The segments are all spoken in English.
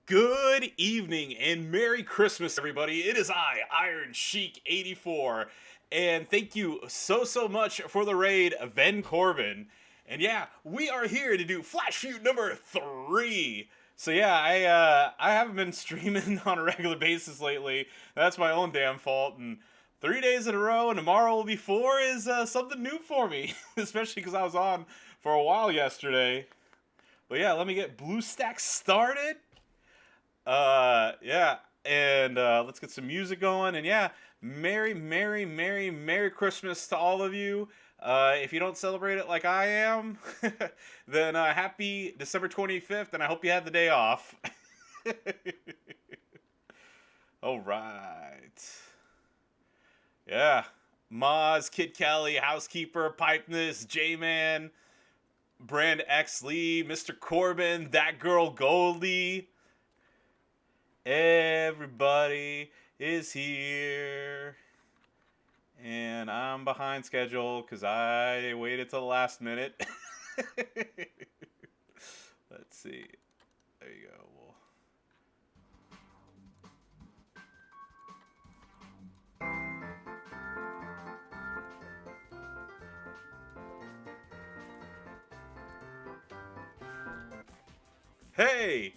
Good evening and Merry Christmas, everybody. It is I, Iron Sheik 84, and thank you so much for the raid, Ben Corbin. And yeah, we are here to do Flash Feud number 3. So yeah, I haven't been streaming on a regular basis lately. That's my own damn fault. And 3 days in a row, and tomorrow will be 4 is something new for me, especially because I was on for a while yesterday. But yeah, let me get BlueStack started. Yeah, and let's get some music going. And yeah, Merry Christmas to all of you. If you don't celebrate it like I am, then happy December 25th, and I hope you had the day off. All right. Yeah. Moz, Kid Kelly, Housekeeper, Pipeness, J-Man, Brand X Lee, Mr. Corbin, That Girl Goldie. Everybody is here. And I'm behind schedule because I waited till the last minute. Let's see. There you go. Hey!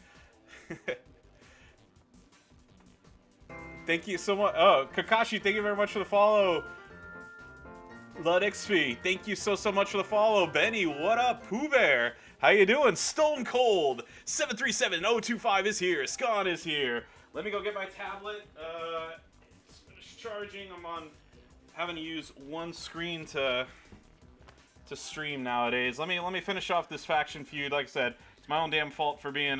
Thank you so much. Oh, Kakashi, thank you very much for the follow. LudXP, thank you so much for the follow. Benny, what up? Pooh Bear, how you doing? Stone Cold 737025 is here. Scon is here. Let me go get my tablet. It's finished charging. I'm having to use one screen to stream nowadays. Let me finish off this faction feud. Like I said, it's my own damn fault for being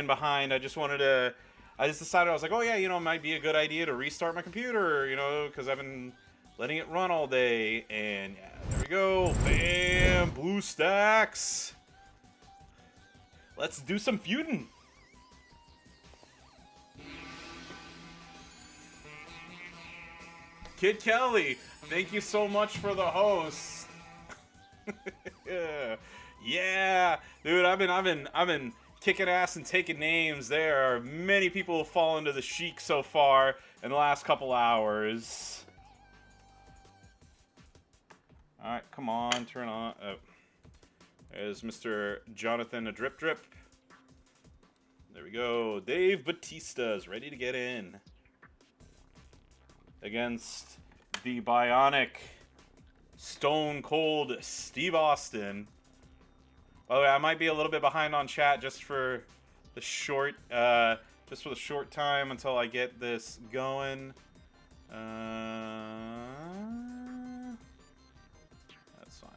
behind. I just decided, I was like, oh yeah, it might be a good idea to restart my computer, because I've been letting it run all day. And yeah, there we go. Bam! BlueStacks. Let's do some feuding. Kid Kelly, thank you so much for the host. Yeah, dude, I've been kicking ass and taking names. There are many people who have fallen to the Sheik so far in the last couple hours. Alright, come on, turn on. Oh. There's Mr. Jonathan a Drip. There we go. Dave Batista is ready to get in. Against the bionic Stone Cold Steve Austin. Oh, yeah, I might be a little bit behind on chat just for the short time until I get this going. That's fine.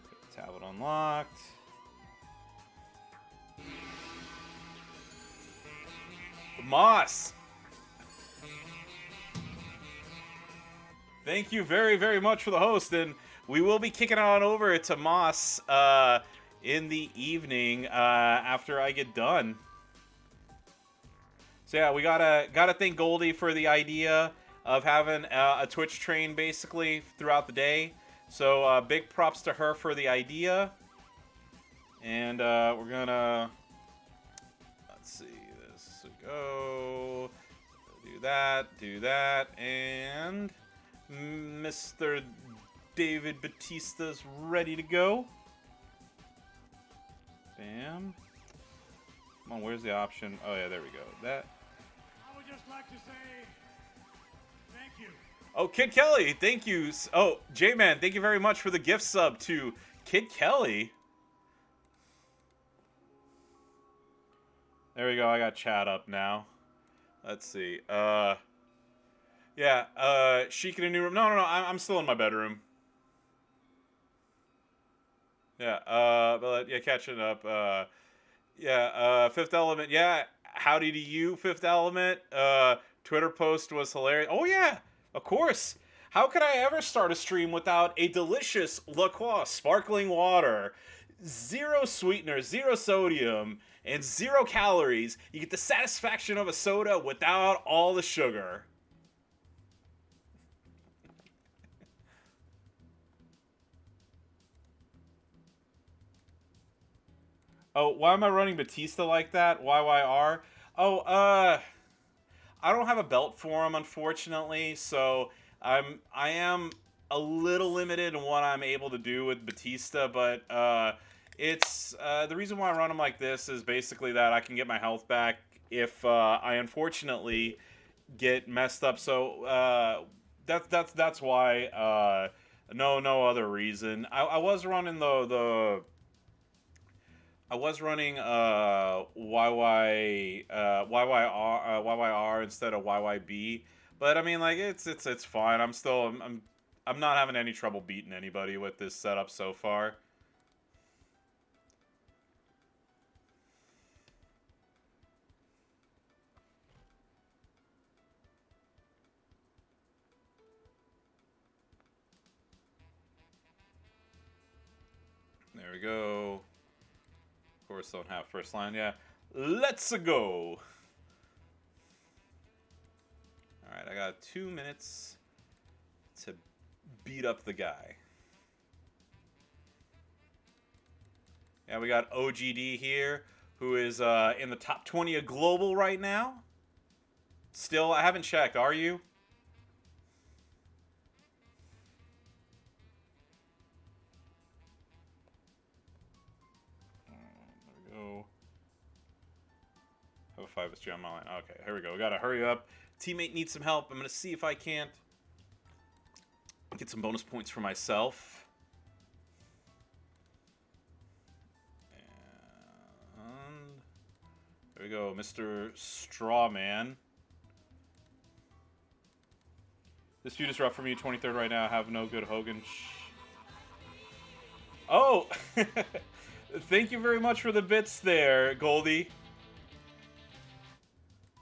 Get the tablet unlocked. Moss. Thank you very much for the host, and we will be kicking on over to Moss in the evening after I get done. So yeah, we gotta thank Goldie for the idea of having a Twitch train basically throughout the day. So big props to her for the idea, and we're gonna let's see this go do that, and Mr. David Batista's ready to go. Bam. Come on, where's the option? Oh yeah, there we go. That. I would just like to say thank you. Oh, Kid Kelly, thank you. Oh, J-Man, thank you very much for the gift sub to Kid Kelly. There we go, I got chat up now. Let's see. Yeah, Sheik in a new room. No, I'm still in my bedroom. Yeah, but yeah, catching up. Yeah, Fifth Element. Yeah, howdy to you, Fifth Element. Twitter post was hilarious. Oh yeah, of course. How could I ever start a stream without a delicious La Croix sparkling water? 0 sweetener, 0 sodium, and 0 calories. You get the satisfaction of a soda without all the sugar. Oh, why am I running Batista like that? YYR? Oh, I don't have a belt for him, unfortunately, so I am a little limited in what I'm able to do with Batista, but it's the reason why I run him like this is basically that I can get my health back if I unfortunately get messed up. So that's why. No other reason. I was running the I was running YYR instead of YYB, but I mean like it's fine. I'm not having any trouble beating anybody with this setup so far. There we go. Of course, don't have first line. Yeah, let's go. All right, I got 2 minutes to beat up the guy. Yeah, we got OGD here, who is in the top 20 of global right now. Still, I haven't checked. Are you? There we go. Have a 5SG on my line. Okay, here we go. We gotta hurry up. Teammate needs some help. I'm gonna see if I can't get some bonus points for myself. And there we go, Mr. Strawman. This feud is rough for me. 23rd right now. I have no good Hogan. Oh! Thank you very much for the bits there, Goldie.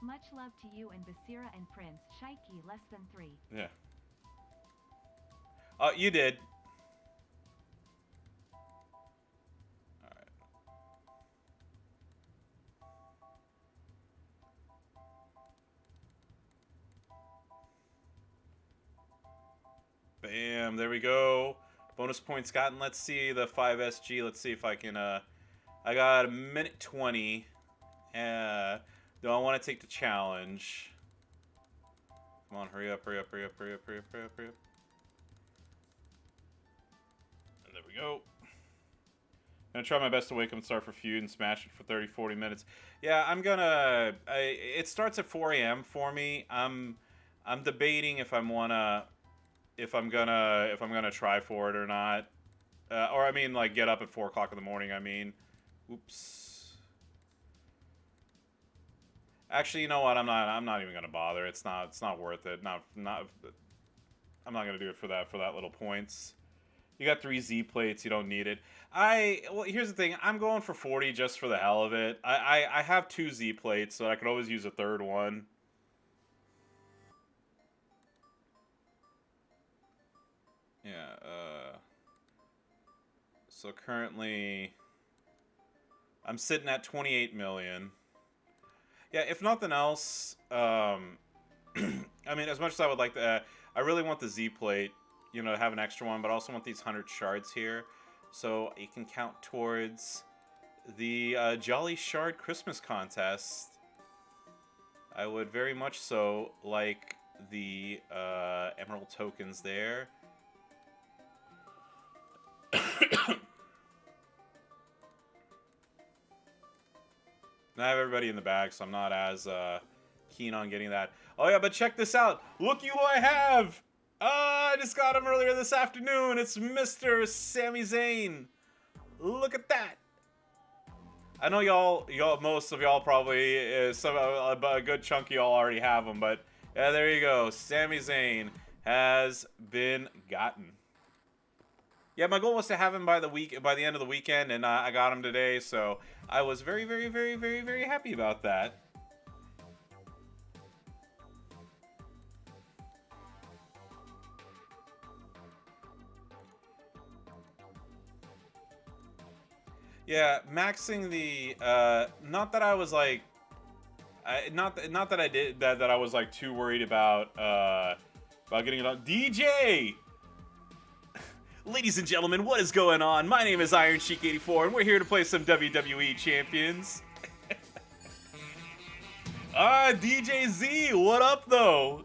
Much love to you and Basira and Prince. Shaiki less than 3. Yeah. You did. Alright. Bam, there we go. Bonus points gotten. Let's see the 5SG. Let's see if I can, I got a minute 20. Do I want to take the challenge? Come on, hurry up, hurry up, hurry up, hurry up, hurry up, hurry up, hurry up. And there we go. I'm gonna try my best to wake up and start for Feud and smash it for 30-40 minutes. Yeah, I'm gonna. It starts at 4 a.m. for me. I'm debating if I'm gonna try for it or not. Or I mean, like get up at 4 o'clock in the morning. I mean, oops. Actually, you know what? I'm not even gonna bother. It's not worth it. I'm not gonna do it for that little points. You got 3 Z plates. You don't need it. Well, here's the thing. I'm going for 40 just for the hell of it. I have 2 Z plates, so I could always use a third one. Yeah. So currently, I'm sitting at 28 million. Yeah, if nothing else, I mean, as much as I would like to, I really want the Z plate, you know, to have an extra one, but I also want these 100 shards here, so you can count towards the Jolly Shard Christmas contest. I would very much so like the Emerald tokens there. I have everybody in the bag, so I'm not as keen on getting that. Oh yeah, but check this out. Look who I have! I just got him earlier this afternoon. It's Mr. Sami Zayn. Look at that. I know y'all, most of y'all probably, a good chunk of y'all already have him, but yeah, there you go. Sami Zayn has been gotten. Yeah, my goal was to have him by the end of the weekend, and I got him today, so I was very, very, very, very, very happy about that. Yeah, maxing the not that I was like, not that I did that I was like too worried about getting it on DJ. Ladies and gentlemen, what is going on? My name is Iron Sheik 84, and we're here to play some WWE Champions. DJ Z, what up, though?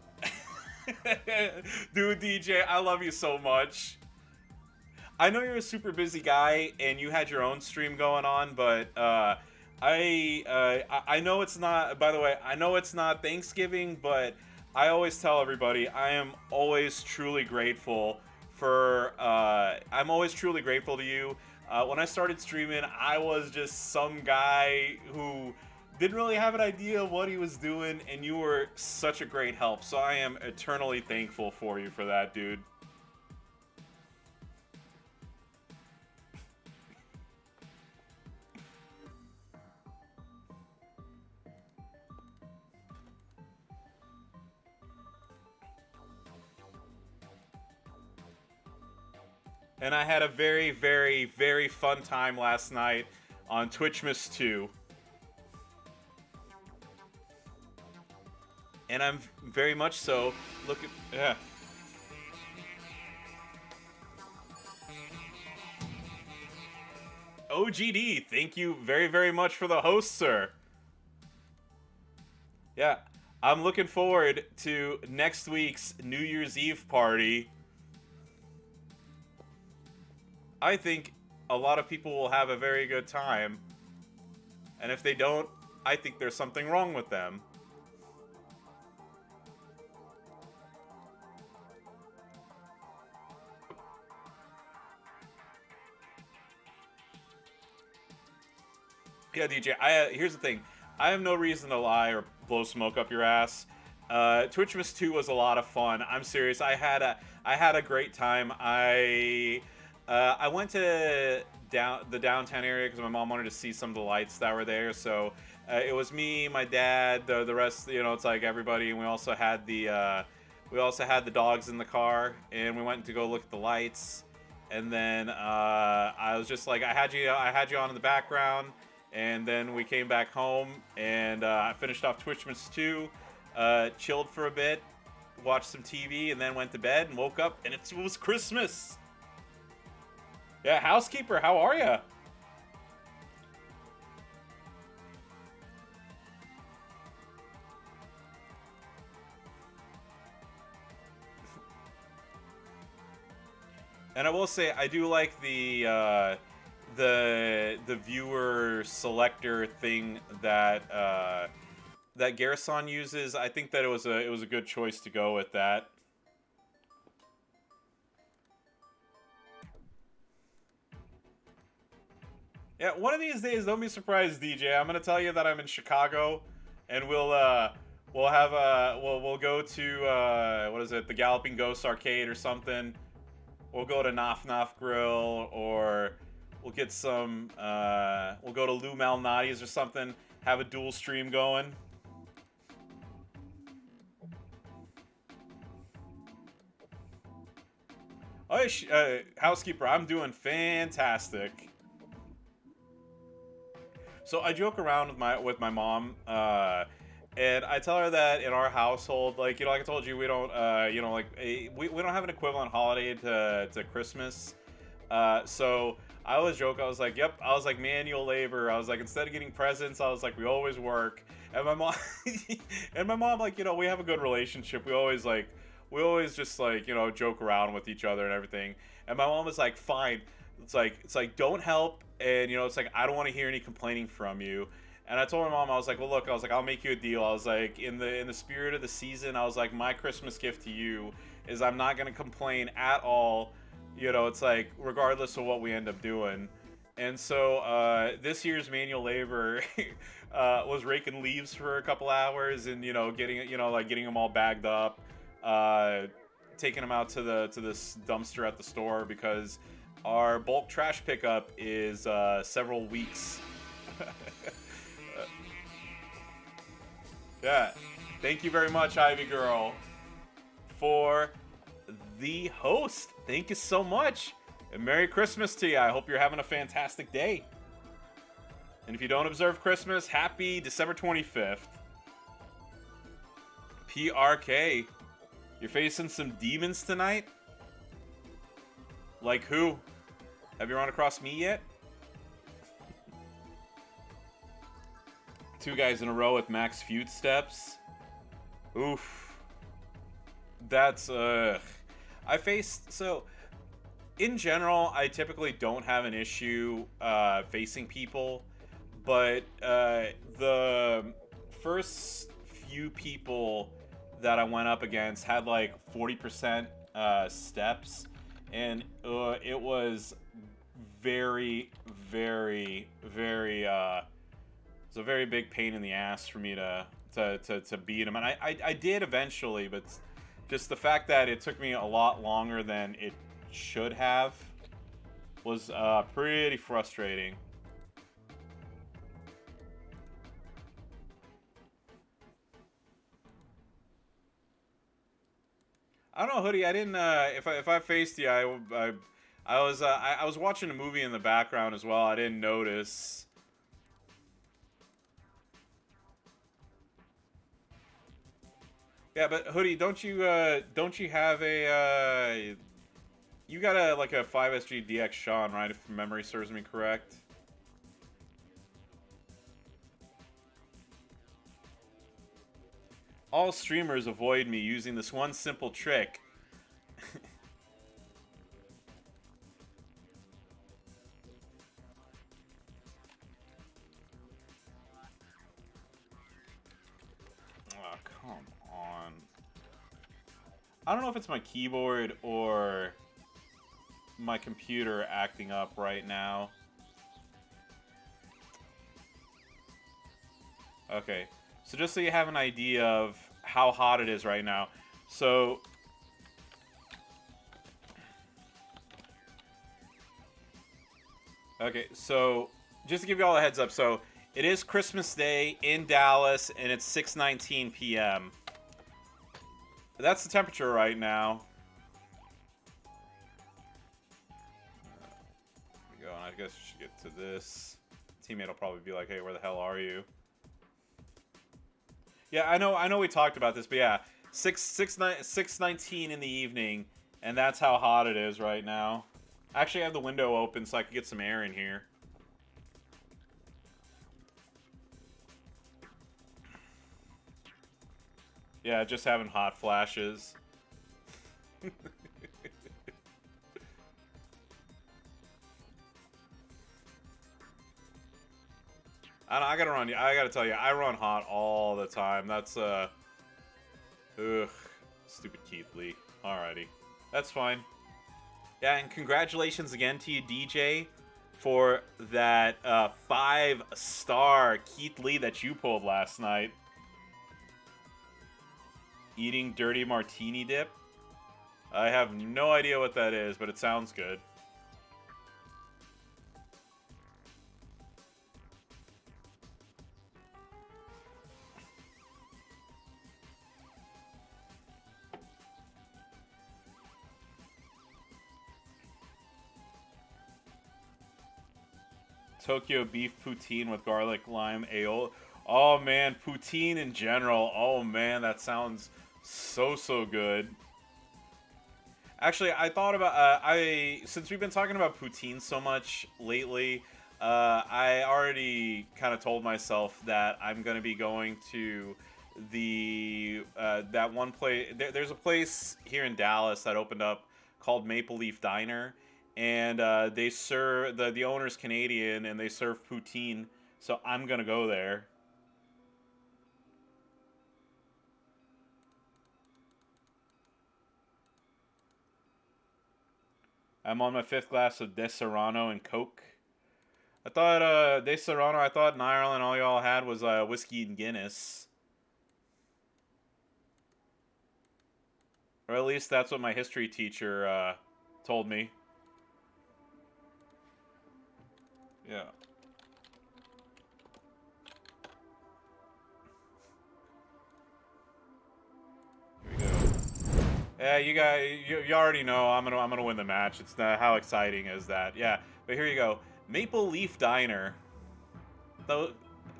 Dude, DJ, I love you so much. I know you're a super busy guy, and you had your own stream going on, but, I know it's not, by the way, I know it's not Thanksgiving, but I always tell everybody I am always truly grateful for, I'm always truly grateful to you. When I started streaming, I was just some guy who didn't really have an idea of what he was doing, and you were such a great help, so I am eternally thankful for you for that, dude. And I had a very, very, very fun time last night on Twitchmas 2. And I'm very much so looking... Yeah. OGD, thank you very, very much for the host, sir. Yeah, I'm looking forward to next week's New Year's Eve party. I think a lot of people will have a very good time. And if they don't, I think there's something wrong with them. Yeah, DJ, here's the thing. I have no reason to lie or blow smoke up your ass. Twitchmas 2 was a lot of fun. I'm serious. I had a great time. I went to the downtown area because my mom wanted to see some of the lights that were there. So it was me, my dad, the rest. You know, it's like everybody. And we also had the dogs in the car, and we went to go look at the lights. And then I was just like, I had you on in the background. And then we came back home, and I finished off Twitchmas 2, chilled for a bit, watched some TV, and then went to bed and woke up, and it was Christmas. Yeah, housekeeper, how are ya? And I will say, I do like the viewer selector thing that that Garrison uses. I think that it was a good choice to go with that. Yeah, one of these days, don't be surprised, DJ. I'm gonna tell you that I'm in Chicago, and we'll go to what is it, the Galloping Ghost Arcade or something. We'll go to Noff Noff Grill, or we'll get some. We'll go to Lou Malnati's or something. Have a dual stream going. Oh, housekeeper, I'm doing fantastic. So I joke around with my mom, and I tell her that in our household, like, you know, like I told you, we don't, you know, like we don't have an equivalent holiday to Christmas. So I always joke. I was like, yep. I was like, manual labor. I was like, instead of getting presents, I was like, we always work. And my mom, like, you know, we have a good relationship. We always just like, you know, joke around with each other and everything. And my mom was like, fine. It's like, don't help. And, you know, it's like, I don't want to hear any complaining from you. And I told my mom, I was like, well, look, I was like, I'll make you a deal. I was like, in the spirit of the season, I was like, my Christmas gift to you is I'm not going to complain at all. You know, it's like, regardless of what we end up doing. And so this year's manual labor was raking leaves for a couple hours and, you know, getting them all bagged up, taking them out to this dumpster at the store because our bulk trash pickup is several weeks. Yeah. Thank you very much, Ivy Girl, for the host. Thank you so much. And Merry Christmas to you. I hope you're having a fantastic day. And if you don't observe Christmas, happy December 25th. PRK. You're facing some demons tonight? Like who? Have you run across me yet? 2 guys in a row with max feud steps. Oof. That's, I faced, so, in general, I typically don't have an issue, facing people, but, the first few people that I went up against had, like, 40%, steps, and, it was very, very, very, it's a very big pain in the ass for me to beat him, and I did eventually, but just the fact that it took me a lot longer than it should have was pretty frustrating. I don't know, Hoodie. I didn't. If I faced you, I was watching a movie in the background as well. I didn't notice. Yeah, but Hoodie, don't you have a you got a like a 5SG DX Sean, right? If memory serves me correct. All streamers avoid me using this one simple trick. Oh, come on. I don't know if it's my keyboard or my computer acting up right now. Okay. So just so you have an idea of how hot it is right now. So okay, so just to give you all a heads up, so it is Christmas Day in Dallas and it's 6:19 p.m. That's the temperature right now. There we go, and I guess we should get to this. Teammate will probably be like, "Hey, where the hell are you?" Yeah, I know we talked about this, but yeah, 6:19 in the evening, and that's how hot it is right now. I actually have the window open so I can get some air in here. Yeah, just having hot flashes. I gotta run. I gotta tell you, I run hot all the time. That's ugh, stupid Keith Lee. Alrighty, that's fine. Yeah, and congratulations again to you, DJ, for that 5-star Keith Lee that you pulled last night. Eating dirty martini dip. I have no idea what that is, but it sounds good. Tokyo beef poutine with garlic, lime, aioli. Oh man, poutine in general. Oh man, that sounds so good. Actually, I thought about since we've been talking about poutine so much lately, I already kind of told myself that I'm gonna be going to the that one place. There's a place here in Dallas that opened up called Maple Leaf Diner, and they serve the owner's Canadian and they serve poutine. So I'm gonna go there. I'm on my 5th glass of De Serrano and Coke. I thought De Serrano. I thought in Ireland all y'all had was whiskey and Guinness, or at least that's what my history teacher told me. Yeah. Here we go. Yeah, you guys, you already know I'm gonna win the match. It's not, how exciting is that? Yeah, but here you go. Maple Leaf Diner.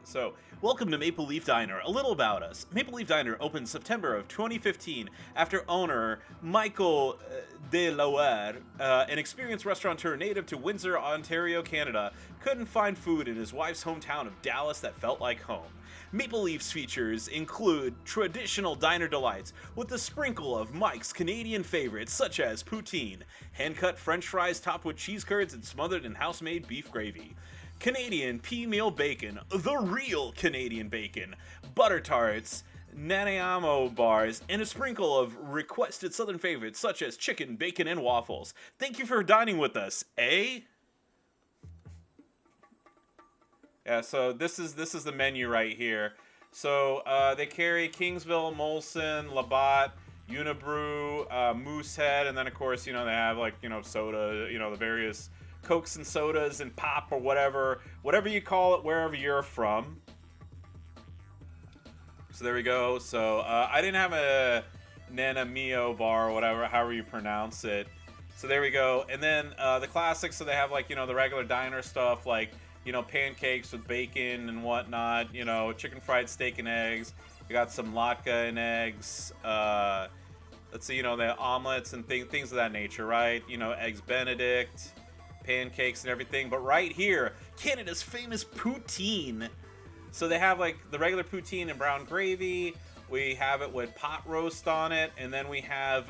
So, welcome to Maple Leaf Diner. A little about us. Maple Leaf Diner opened September of 2015 after owner Michael de Loire, an experienced restaurateur native to Windsor, Ontario, Canada, couldn't find food in his wife's hometown of Dallas that felt like home. Maple Leaf's features include traditional diner delights with a sprinkle of Mike's Canadian favorites such as poutine, hand-cut french fries topped with cheese curds and smothered in house-made beef gravy, Canadian pea meal bacon, the real Canadian bacon, butter tarts, Nanaimo bars, and a sprinkle of requested southern favorites such as chicken, bacon, and waffles. Thank you for dining with us, eh? Yeah, so this is the menu right here. So they carry Kingsville, Molson, Labatt, Unibrew, Moosehead, and then of course, you know, they have like, you know, soda, you know, the various Cokes and sodas and pop or whatever you call it, wherever you're from. So there we go. So I didn't have a Nana Mio bar or whatever, however you pronounce it. So there we go. And then the classics, so they have like, you know, the regular diner stuff like, you know, pancakes with bacon and whatnot, you know, chicken fried steak and eggs. You got some latke and eggs. Let's see, you know, the omelets and things of that nature, right? You know, eggs Benedict, pancakes and everything. But right here, Canada's famous poutine. So they have like the regular poutine and brown gravy. We have it with pot roast on it, and then we have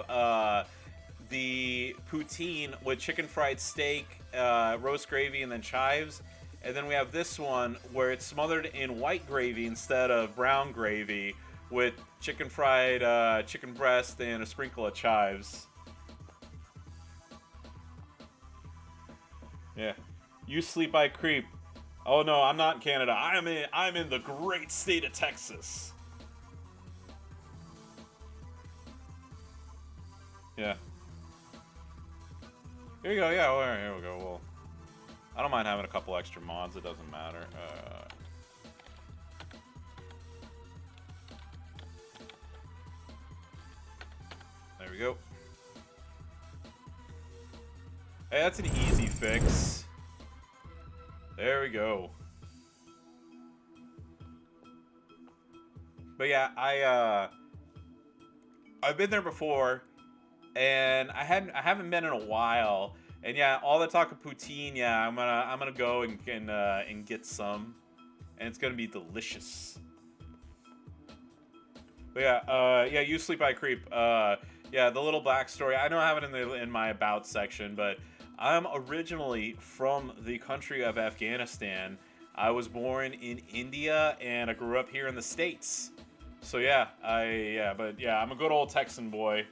the poutine with chicken fried steak, roast gravy, and then chives. And then we have this one where it's smothered in white gravy instead of brown gravy with chicken fried chicken breast and a sprinkle of chives. Yeah. You sleep, I creep. Oh no, I'm not in Canada. I'm in the great state of Texas. Yeah. Here we go. Yeah, well, here we go. Well, I don't mind having a couple extra mods. It doesn't matter. There we go. Hey, that's an easy fix. There we go. But yeah, I've been there before, and I haven't been in a while. And yeah, all the talk of poutine, yeah, I'm gonna go and get some, and it's gonna be delicious. But yeah, yeah, you sleep, I creep. Yeah, the little backstory. I don't have it in my about section, but I'm originally from the country of Afghanistan. I was born in India, and I grew up here in the States. So yeah, I'm a good old Texan boy.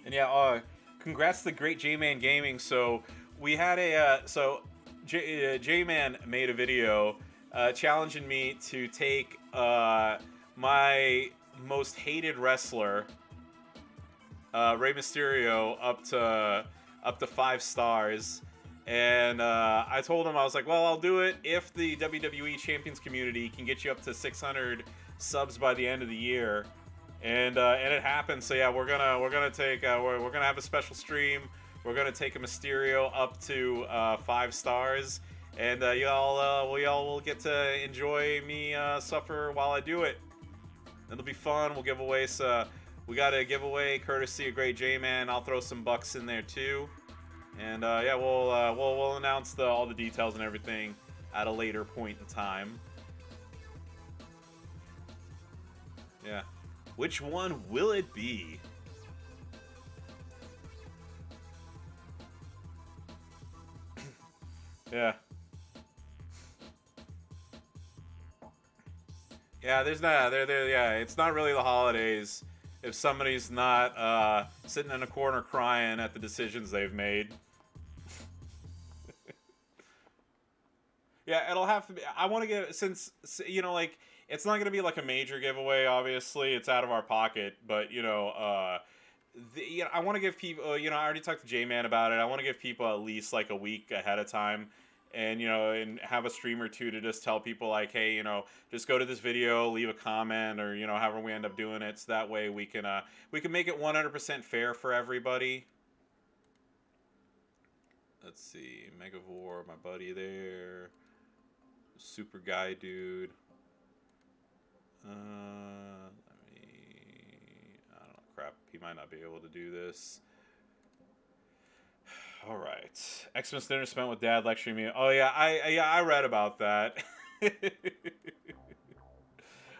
And yeah, congrats to Great J-Man Gaming. So we had J-Man made a video challenging me to take my most hated wrestler, Rey Mysterio, up to 5 stars. And I told him, I was like, well, I'll do it if the WWE Champions community can get you up to 600 subs by the end of the year. And it happened. So yeah, we're gonna take we're gonna have a special stream. We're gonna take a Mysterio up to 5 stars, and y'all will get to enjoy me suffer while I do it. It'll be fun. We'll give away we got a giveaway courtesy of Great J-Man. I'll throw some bucks in there too, and yeah, we'll announce all the details and everything at a later point in time. Yeah. Which one will it be? Yeah. Yeah, there's not yeah, it's not really the holidays if somebody's not sitting in a corner crying at the decisions they've made. Yeah, it'll have to be. I want to get, since, you know, like, it's not going to be like a major giveaway, obviously. It's out of our pocket, but, you know, I want to give people, you know, I already talked to J-Man about it. I want to give people at least like a week ahead of time, and, you know, and have a stream or two to just tell people like, hey, you know, just go to this video, leave a comment, or, you know, however we end up doing it. So that way we can make it 100% fair for everybody. Let's see. Megavore, my buddy there. Super guy dude. Let me... I don't know. Crap. He might not be able to do this. All right. Xmas dinner spent with Dad lecturing me. Oh yeah, I read about that.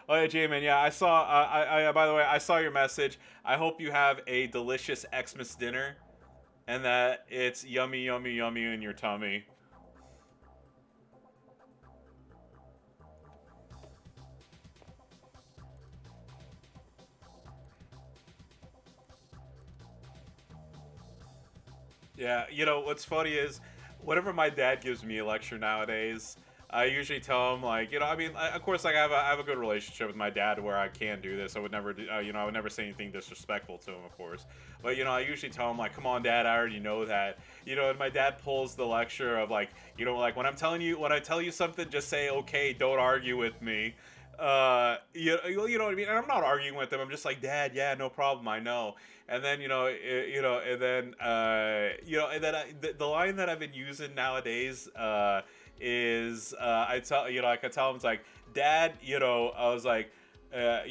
Oh yeah, J-Man. Yeah, I saw. By the way, I saw your message. I hope you have a delicious Xmas dinner, and that it's yummy, yummy, yummy in your tummy. Yeah, you know what's funny is, whenever my dad gives me a lecture nowadays, I usually tell him like, I mean, of course, like I have a good relationship with my dad where I can do this. I would never do, I would never say anything disrespectful to him, of course. But I usually tell him like, come on, Dad, I already know that. And my dad pulls the lecture of like, like when when I tell you something, just say okay, don't argue with me. You know what I mean? And I'm not arguing with him. I'm just like, Dad, yeah, no problem, I know. And then the line that I've been using nowadays is I tell I can tell him, it's like, Dad, I was like, I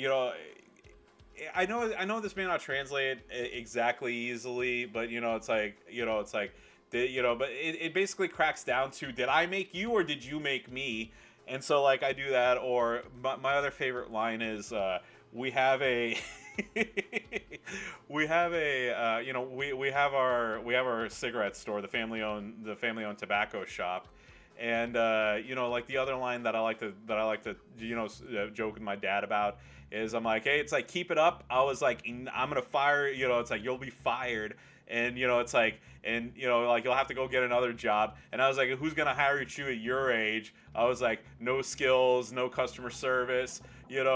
know this may not translate exactly easily, but but it basically cracks down to, did I make you or did you make me? And so like I do that, or my other favorite line is we have a we have a we have our cigarette store, the family owned tobacco shop. And like the other line that I like to joke with my dad about is, I'm like, hey, it's like, keep it up. I was like, I'm gonna fire. It's like, you'll be fired, and it's like, and like, you'll have to go get another job. And I was like, who's gonna hire you at your age? I was like, no skills, no customer service. And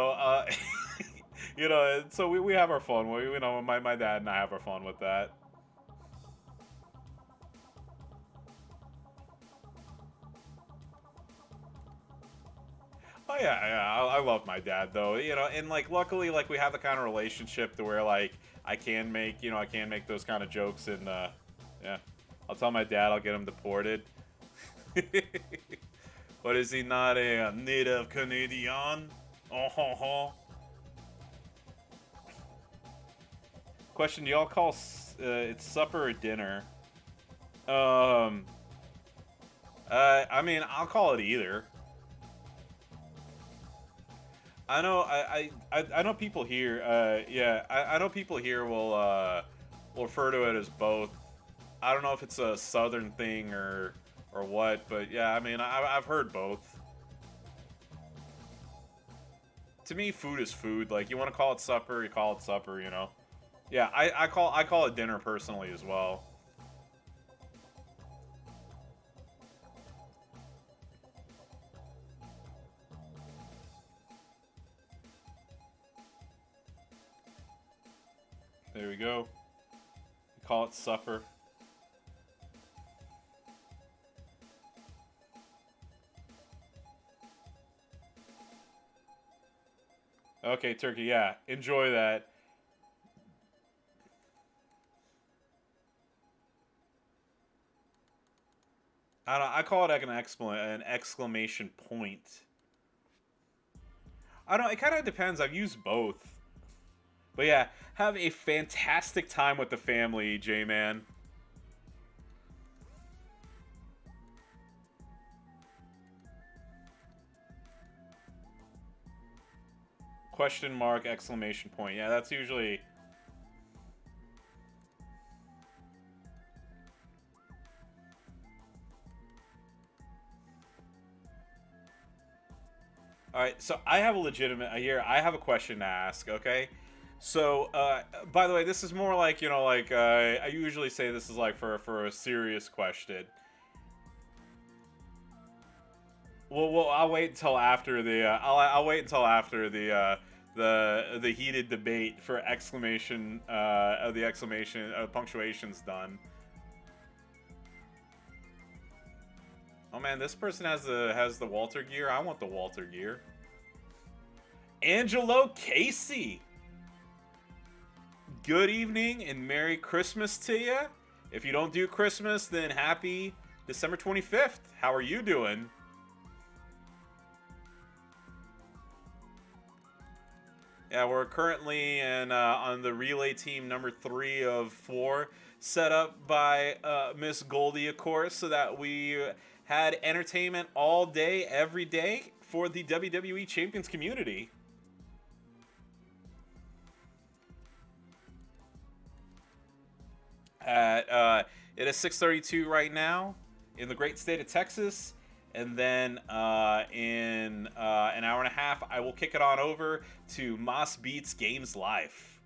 so we have our fun. My dad and I have our fun with that. Oh yeah, yeah, I love my dad though, and like luckily, like we have the kind of relationship to where like I can make those kind of jokes, and yeah, I'll tell my dad, I'll get him deported. What, is he not a native Canadian? Oh ho ho. Question: do y'all call it's supper or dinner? I mean, I'll call it either. I know I know people here. I know people here will refer to it as both. I don't know if it's a southern thing or what, but yeah, I mean, I've heard both. To me, food is food. Like, you want to call it supper, you call it supper. Yeah, I call it dinner personally as well. There we go. Call it supper. Okay, Turkey, yeah. Enjoy that. I don't. I call it like an exclamation point. I don't. It kind of depends. I've used both. But yeah, have a fantastic time with the family, J-Man. Question mark, exclamation point. Yeah, that's usually... Alright, so I have a legitimate... I have a question to ask, okay? So, by the way, this is more like, I usually say this is like for a serious question. Well, I'll wait until after the, I'll wait until after the heated debate for exclamation, the exclamation, punctuation's done. Oh man, this person has the Walter gear. I want the Walter gear. Angelo Casey. Good evening and Merry Christmas to you. If you don't do Christmas, then happy December 25th. How are you doing? Yeah, we're currently on the relay team number 3 of 4, set up by Miss Goldie, of course, so that we had entertainment all day, every day for the WWE Champions community. It is 6:32 right now in the great state of Texas. And then in an hour and a half, I will kick it on over to Moss Beats Games Live.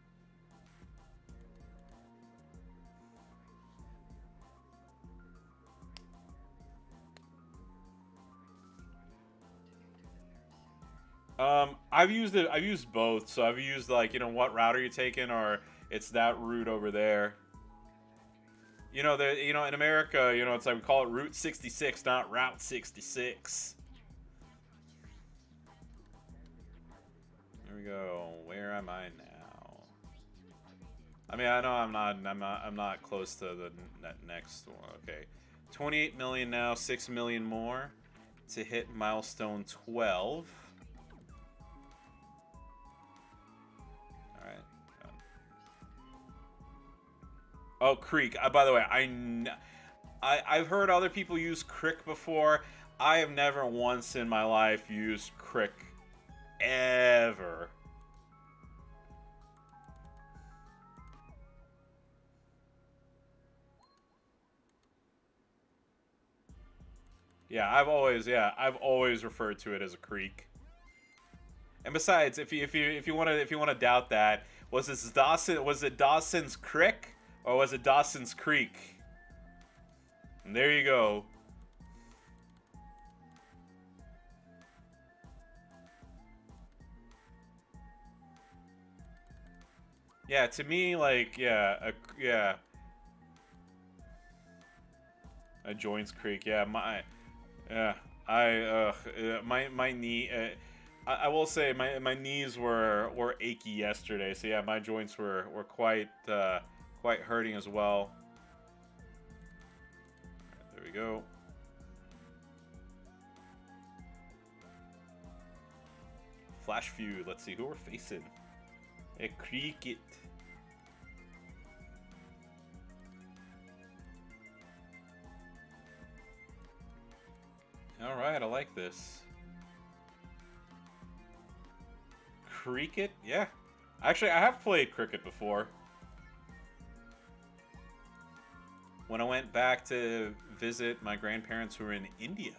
I've used both. So I've used, like, what route are you taking, or it's that route over there. In America, it's like we call it Route 66, not Route 66. Here we go. Where am I now? I mean, I know I'm not close to the next one. Okay, 28 million now, 6 million more to hit milestone 12. Oh, Creek. By the way, I've heard other people use Crick before. I have never once in my life used Crick. Ever. Yeah, I've always referred to it as a creek. And besides, if you want to doubt that, was it Dawson's Crick? Or was it Dawson's Creek? And there you go. Yeah, to me, like, a Joins Creek. Yeah, my knee. I will say my knees were achy yesterday. So yeah, my joints were quite hurting as well. Right, there we go. Flash Feud. Let's see who we're facing. A cricket. All right, I like this. Cricket? Yeah. Actually, I have played cricket before. When I went back to visit my grandparents who were in India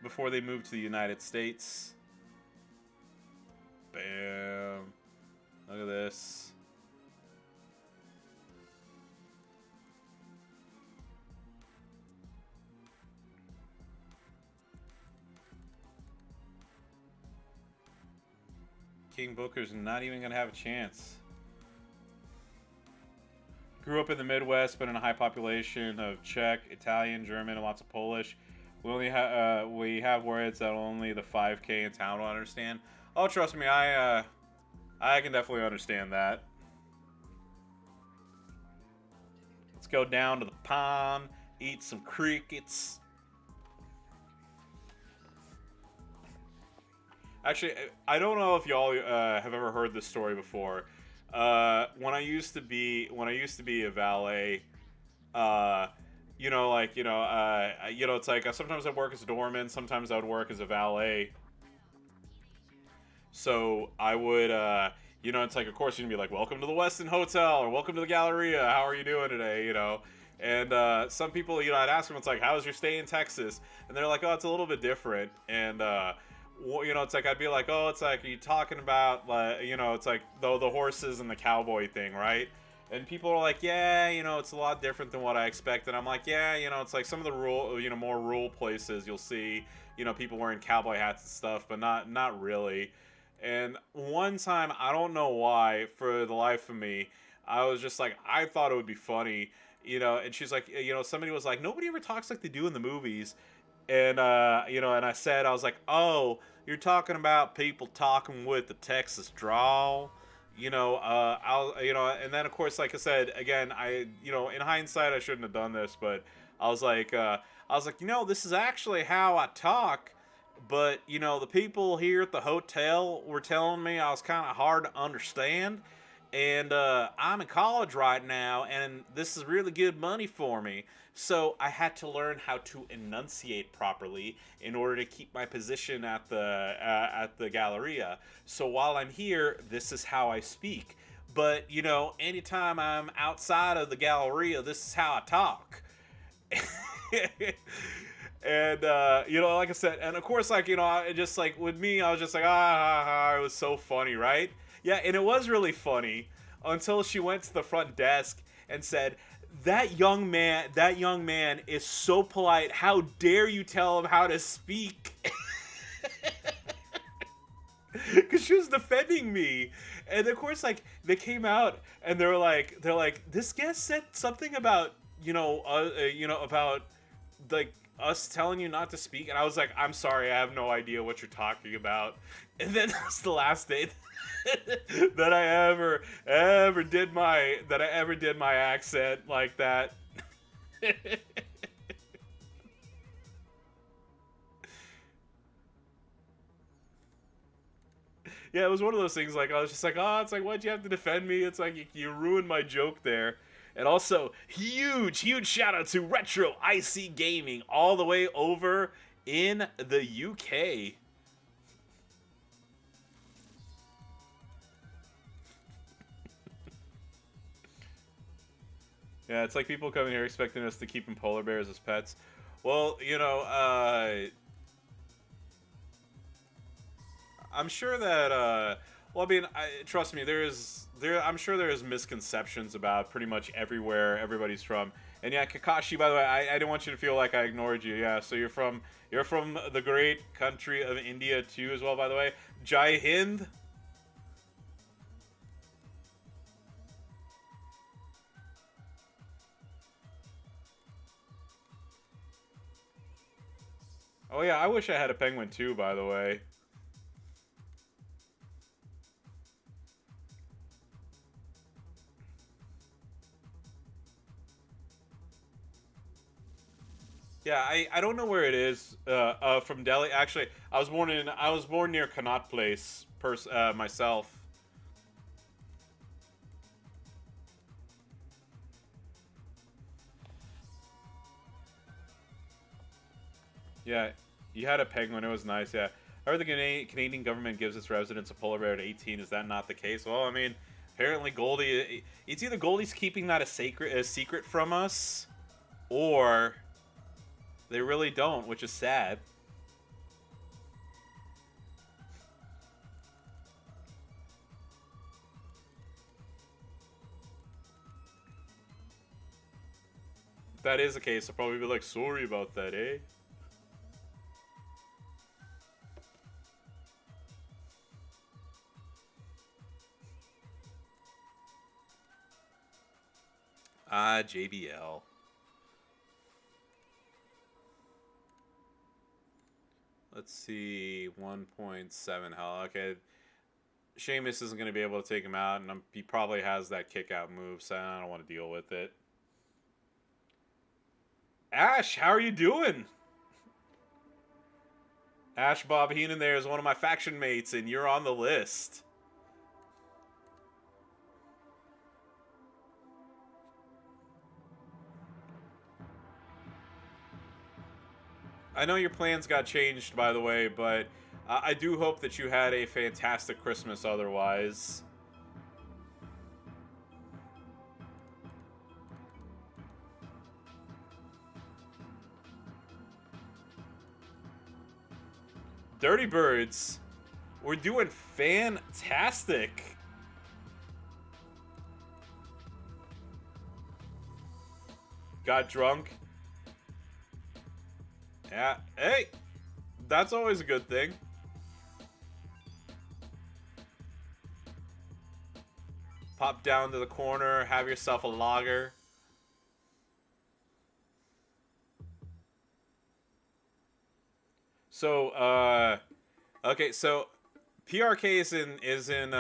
before they moved to the United States. Bam. Look at this. King Booker's not even going to have a chance. Grew up in the Midwest, but in a high population of Czech, Italian, German, and lots of Polish. We have words that only the 5K in town will understand. Oh, trust me, I can definitely understand that. Let's go down to the pond, eat some crickets. Actually, I don't know if y'all have ever heard this story before. When I used to be a valet, it's like sometimes I'd work as a doorman, sometimes I would work as a valet. So I would, it's like, of course, you're gonna be like, welcome to the Westin Hotel, or welcome to the Galleria, how are you doing today, And some people, I'd ask them, it's like, how's your stay in Texas? And they're like, oh, it's a little bit different. And, it's like, I'd be like, oh, it's like, are you talking about, like, it's like the horses and the cowboy thing, right? And people are like, yeah, it's a lot different than what I expected. I'm like, yeah, it's like some of the more rural places you'll see, people wearing cowboy hats and stuff, but not really. And one time, I don't know why, for the life of me, I was just like, I thought it would be funny, and she's like, somebody was like, nobody ever talks like they do in the movies. And, and I was like, oh, you're talking about people talking with the Texas drawl, and then of course, like I said, again, in hindsight, I shouldn't have done this, but I was like, this is actually how I talk. But, the people here at the hotel were telling me I was kind of hard to understand. And I'm in college right now, and this is really good money for me. So I had to learn how to enunciate properly in order to keep my position at the Galleria. So while I'm here, this is how I speak. But, anytime I'm outside of the Galleria, this is how I talk. And like I said, and of course, I just like with me, I was just like, it was so funny, right? Yeah, and it was really funny until she went to the front desk and said, that young man is so polite, how dare you tell him how to speak? Because she was defending me. And of course, like, they came out and they're like, this guest said something about, about, like, us telling you not to speak. And I was like, I'm sorry, I have no idea what you're talking about. And then that's the last day that I ever did my accent like that. Yeah, it was one of those things, like, I was just like, it's like, why'd you have to defend me? It's like, you ruined my joke there. And also, huge shout out to Retro IC Gaming, all the way over in the UK. Yeah, it's like people coming here expecting us to keep them polar bears as pets. Well, I'm sure that, well, I mean, trust me, I'm sure there is misconceptions about pretty much everywhere everybody's from. And yeah, Kakashi, by the way, I didn't want you to feel like I ignored you. Yeah, so you're from the great country of India too, as well, by the way. Jai Hind. Oh yeah, I wish I had a penguin too, by the way. Yeah, I don't know where it is from Delhi. Actually, I was born near Connaught Place myself. Yeah, you had a penguin. It was nice. Yeah, I heard the Canadian government gives its residents a polar bear at 18. Is that not the case? Well, I mean, apparently Goldie. It's either Goldie's keeping that a secret from us, or they really don't, which is sad. If that is the case, I'll probably be like, sorry about that, eh? Ah, JBL. Let's see, 1.7 health. Okay, Sheamus isn't going to be able to take him out, and he probably has that kick out move, so I don't want to deal with it. Ash, how are you doing? Ash Bob Heenan there is one of my faction mates, and you're on the list. I know your plans got changed, by the way, but I do hope that you had a fantastic Christmas otherwise. Dirty Birds, we're doing fantastic. Got drunk. Yeah, hey, that's always a good thing. Pop down to the corner, have yourself a lager. So, okay, so PRK is in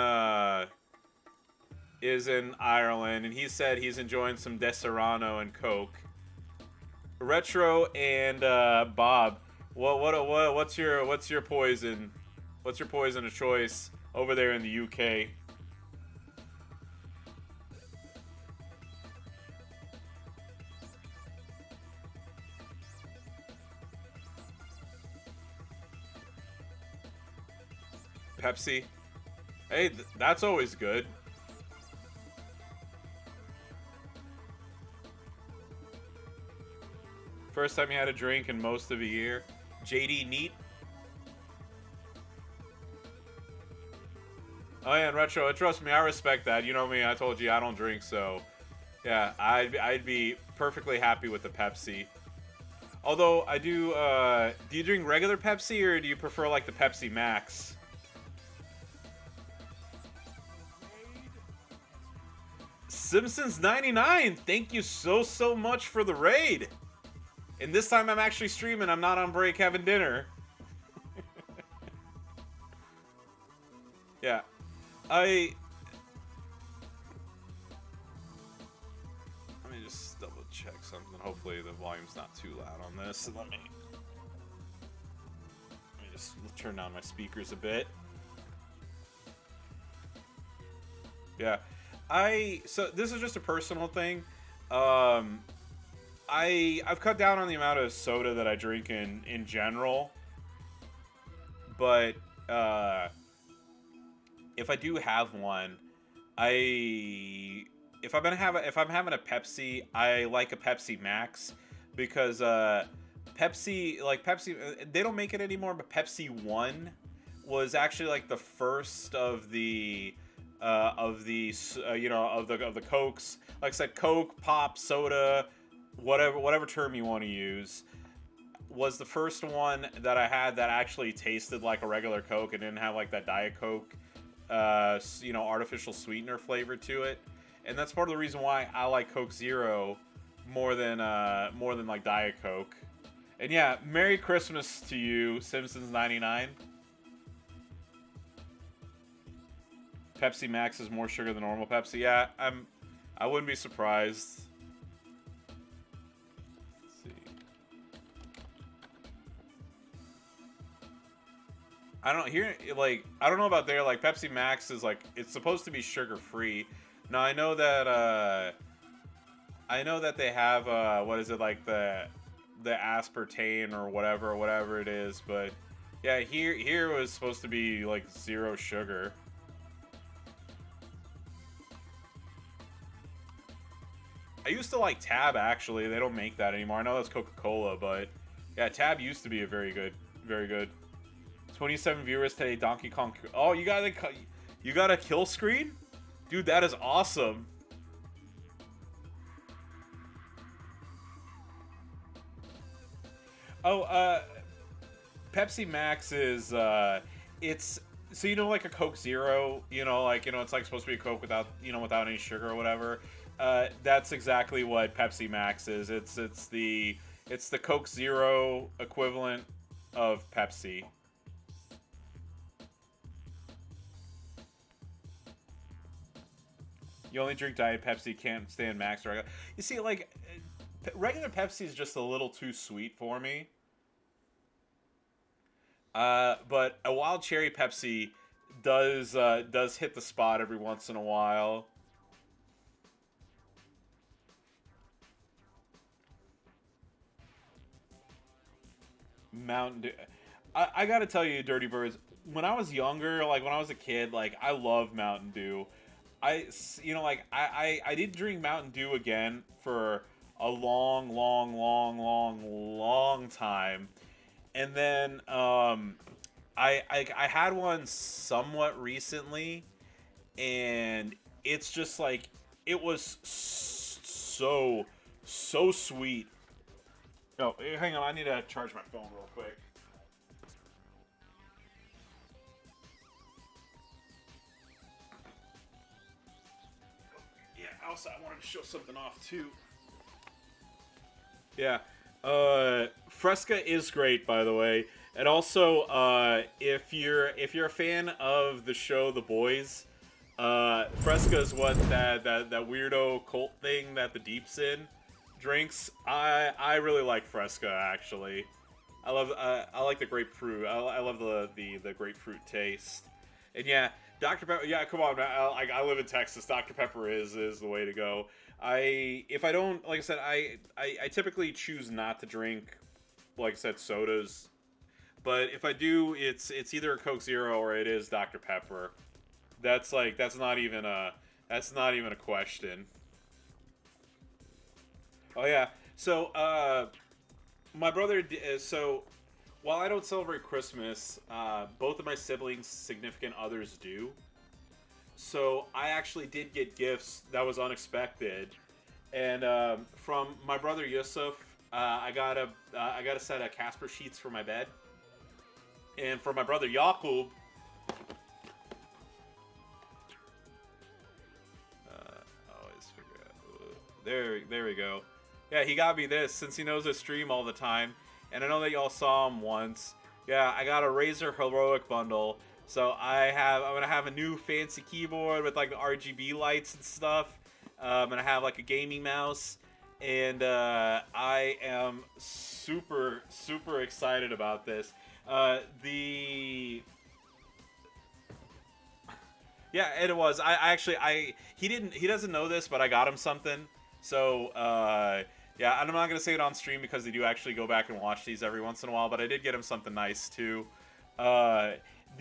is in Ireland, and he said he's enjoying some Deserrano and Coke. Retro and Bob, what's your poison? What's your poison of choice over there in the UK? Pepsi. Hey, that's always good. First time you had a drink in most of a year. JD Neat. Oh yeah, and Retro, trust me, I respect that. You know me, I told you I don't drink, so yeah, I'd be perfectly happy with the Pepsi. Although I do you drink regular Pepsi or do you prefer like the Pepsi Max? Simpsons 99, thank you so much for the raid. And this time I'm actually streaming, I'm not on break having dinner. Yeah. Let me just double check something. Hopefully the volume's not too loud on this. Let me just turn down my speakers a bit. Yeah. So this is just a personal thing. I've cut down on the amount of soda that I drink in general. But if I do have one, if I'm having a Pepsi, I like a Pepsi Max because Pepsi, they don't make it anymore, but Pepsi One was actually like the first of the Cokes. Like I said, Coke, pop, soda, whatever term you want to use, was the first one that I had that actually tasted like a regular Coke and didn't have like that Diet Coke, artificial sweetener flavor to it. And that's part of the reason why I like Coke Zero more than like Diet Coke. And yeah, Merry Christmas to you, Simpsons 99. Pepsi Max is more sugar than normal Pepsi. Yeah, I wouldn't be surprised. Let's see. I don't know about there. Like Pepsi Max is like it's supposed to be sugar free. Now I know that they have what is it like the aspartame or whatever it is, but yeah, here was supposed to be like zero sugar. I used to like Tab, actually. They don't make that anymore. I know that's Coca-Cola, but yeah, Tab used to be very good. 27 viewers today, Donkey Kong. Oh, you got a kill screen? Dude, that is awesome. Oh, Pepsi Max is, it's, so like a Coke Zero, it's like supposed to be a Coke without any sugar or whatever. That's exactly what Pepsi Max is. It's the Coke Zero equivalent of Pepsi. You only drink Diet Pepsi, can't stand Max or regular. You see, like, regular Pepsi is just a little too sweet for me. But a wild cherry Pepsi does hit the spot every once in a while. Mountain Dew. I gotta tell you, Dirty Birds, when I was younger, like when I was a kid, like I loved Mountain Dew. I didn't drink Mountain Dew again for a long time. And then I had one somewhat recently, and it's just like it was so sweet. Oh, hang on, I need to charge my phone real quick. Yeah, also I wanted to show something off too. Yeah. Fresca is great, by the way. And also, if you're a fan of the show The Boys, Fresca is what that weirdo cult thing that the Deep's in drinks. I really like Fresca, actually. I like the grapefruit. I love the grapefruit taste. And yeah, Dr. Pepper. Yeah, come on, man. I live in Texas. Dr. Pepper is the way to go. If I don't, like I said, I typically choose not to drink, like I said, sodas. But if I do, it's either a Coke Zero or it is Dr. Pepper. That's not even a question. Oh yeah. So my brother. So while I don't celebrate Christmas, both of my siblings' significant others do. So I actually did get gifts that was unexpected, and from my brother Yusuf, I got a set of Casper sheets for my bed, and for my brother Yaqub. There we go. Yeah, he got me this since he knows I stream all the time, and I know that y'all saw him once. Yeah, I got a Razer Heroic bundle, so I'm gonna have a new fancy keyboard with like the RGB lights and stuff. I'm gonna have like a gaming mouse, and I am super excited about this. Yeah, it was. He doesn't know this, but I got him something. So, yeah, I'm not going to say it on stream because they do actually go back and watch these every once in a while, but I did get him something nice too. The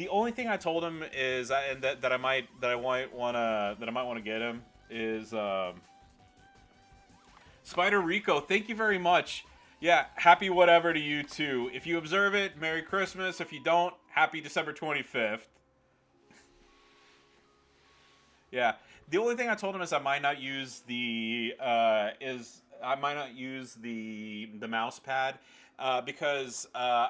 only thing I told him is, and that I might want to get him is Spider Rico. Thank you very much. Yeah, happy whatever to you too. If you observe it, Merry Christmas. If you don't, happy December 25th. Yeah. The only thing I told him is I might not use the mouse pad because I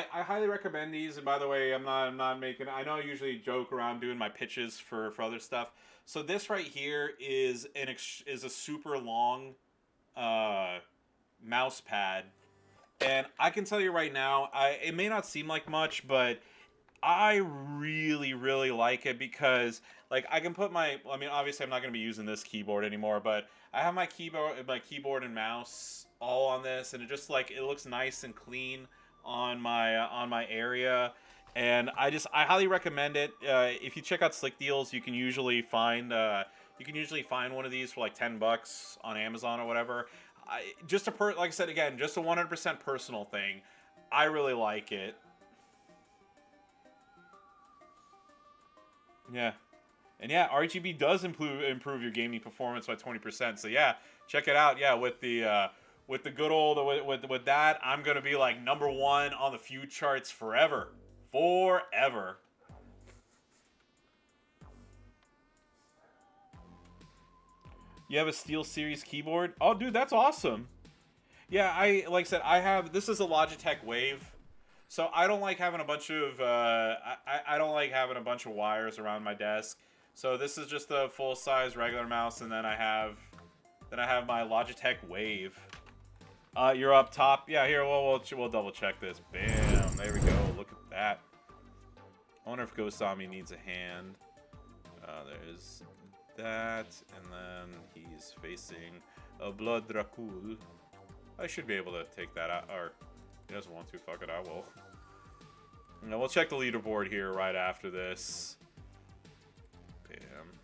highly recommend these. And by the way, I'm not making. I know I usually joke around doing my pitches for other stuff. So this right here is a super long mouse pad, and I can tell you right now, it may not seem like much, but I really like it because like I can put obviously I'm not going to be using this keyboard anymore, but I have my keyboard and mouse all on this, and it looks nice and clean on my area, and I highly recommend it. If you check out Slick Deals, you can usually find one of these for like $10 on Amazon or whatever. Like I said again, just a 100% personal thing. I really like it. Yeah. And yeah, RGB does improve your gaming performance by 20%. So yeah, check it out. Yeah, with the good old with that, I'm gonna be like #1 on the Feud charts forever. Forever. You have a SteelSeries keyboard? Oh dude, that's awesome. Yeah, like I said, this is a Logitech Wave. So I don't like having a bunch of I don't like having a bunch of wires around my desk. So this is just a full-size regular mouse, and then I have my Logitech Wave. You're up top. Yeah, here we'll double check this. Bam, there we go. Look at that. I wonder if Ghost Zombie needs a hand. There's that, and then he's facing a Blood Dracul. I should be able to take that out, or he doesn't want to. Fuck it, I will. Now we'll check the leaderboard here right after this. Bam.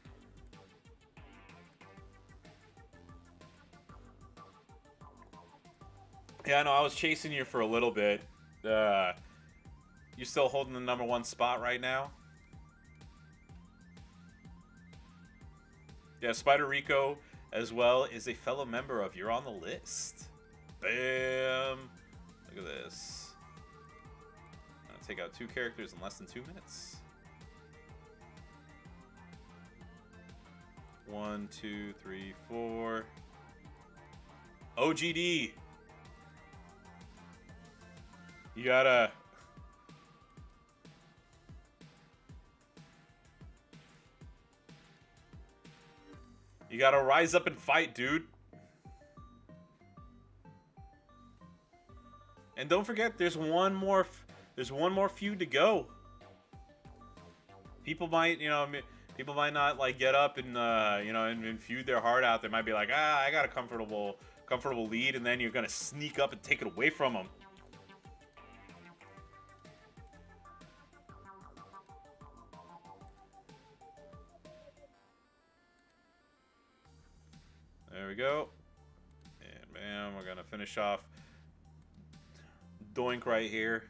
Yeah, I know. I was chasing you for a little bit. You still holding the #1 spot right now? Yeah, Spider Rico as well is a fellow member of You're on the List. Bam. Look at this. I'm gonna take out 2 characters in less than 2 minutes. 1, 2, 3, 4. OGD. You gotta. You gotta rise up and fight, dude. And don't forget, there's one more feud to go. People might, people might not like get up and and feud their heart out. They might be like, I got a comfortable lead, and then you're gonna sneak up and take it away from them. There we go. And bam, we're gonna finish off Doink right here.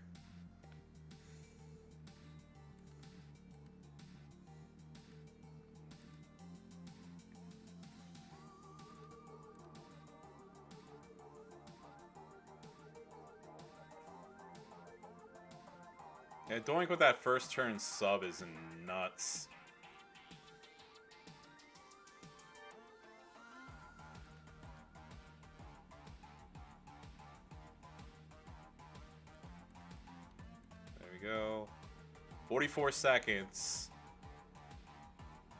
Yeah, Doink with that first turn sub is nuts. There we go. 44 seconds.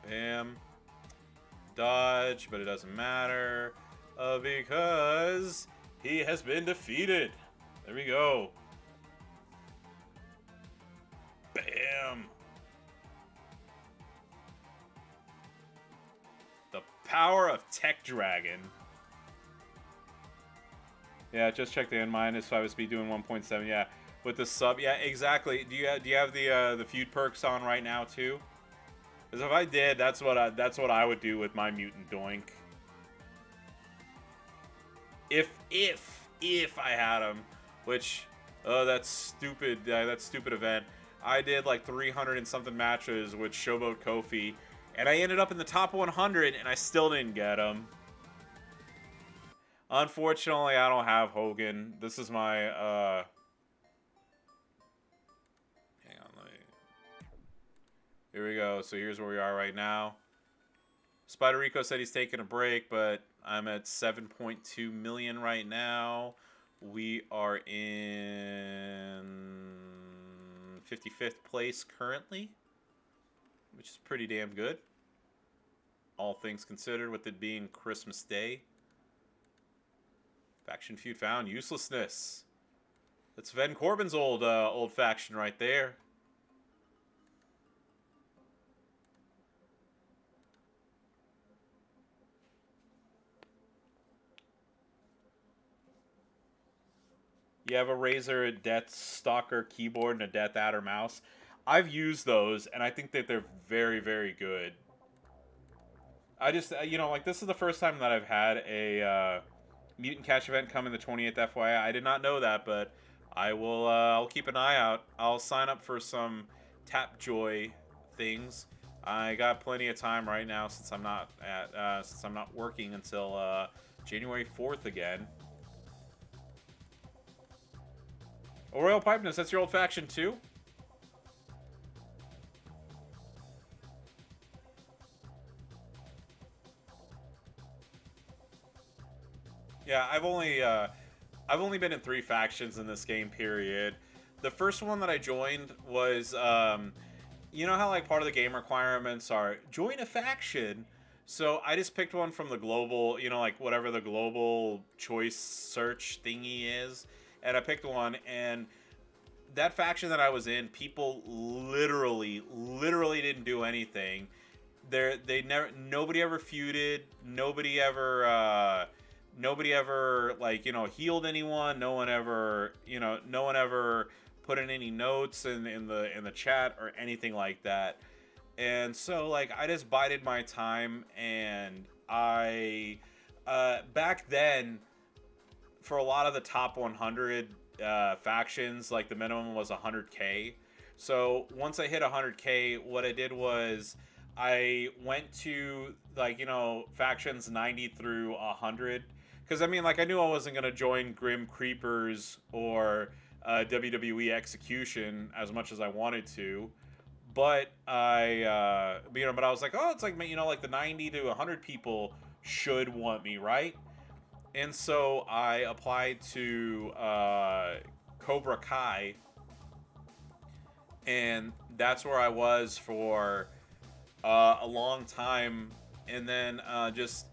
Bam. Dodge, but it doesn't matter because he has been defeated. There we go. Bam. The power of Tech Dragon. Yeah, just check the N minus 5 speed doing 1.7. Yeah, with the sub. Yeah, exactly. Do you have the feud perks on right now too? Because if I did, that's what I would do with my mutant Doink. If I had him, which that's stupid. That stupid event. I did like 300 and something matches with Showboat Kofi, and I ended up in the top 100, and I still didn't get him. Unfortunately, I don't have Hogan. This is my hang on, here we go. So here's where we are right now. Spiderico said he's taking a break, but I'm at 7.2 million right now. We are in 55th place currently, which is pretty damn good, all things considered, with it being Christmas Day. Faction feud found. Uselessness. That's Ven Corbin's old faction right there. You have a Razer Death Stalker keyboard and a Death Adder mouse. I've used those, and I think that they're very, very good. I just, like, this is the first time that I've had a Mutant Catch event come in the 28th FYI. I did not know that, but I will, I'll keep an eye out. I'll sign up for some Tapjoy things. I got plenty of time right now since I'm not working until January 4th again. Royal Pipeness, that's your old faction too? Yeah, I've only been in 3 factions in this game period. The first one that I joined was you know how like part of the game requirements are join a faction. So I just picked one from the global, like whatever the global choice search thingy is. And I picked one, and that faction that I was in, people literally didn't do anything. Nobody ever feuded. Nobody ever like healed anyone. No one ever put in any notes in the chat or anything like that. And so like I just bided my time, and I back then, for a lot of the top 100 factions, like the minimum was 100K. So once I hit 100K, what I did was I went to like factions 90 through 100, because I mean, like, I knew I wasn't gonna join Grim Creepers or WWE Execution as much as I wanted to, but but I was like, oh, it's like like the 90 to 100 people should want me, right? And so I applied to Cobra Kai, and that's where I was for a long time. And then just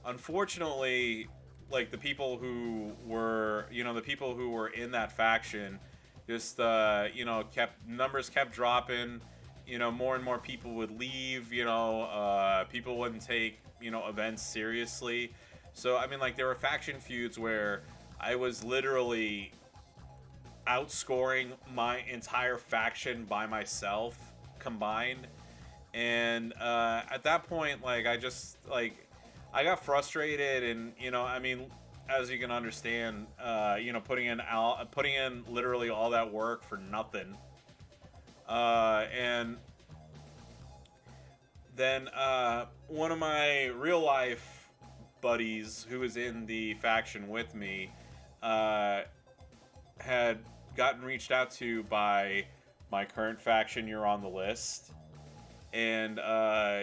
unfortunately, like the people who were in that faction just numbers kept dropping, you know, more and more people would leave. You know, people wouldn't take, you know, events seriously. So I mean, like, there were faction feuds where I was literally outscoring my entire faction by myself combined. And at that point, like, I just, like, I got frustrated. And, you know, I mean, as you can understand, you know, putting in literally all that work for nothing. And then one of my real life buddies who was in the faction with me had gotten reached out to by my current faction. You're on the list. And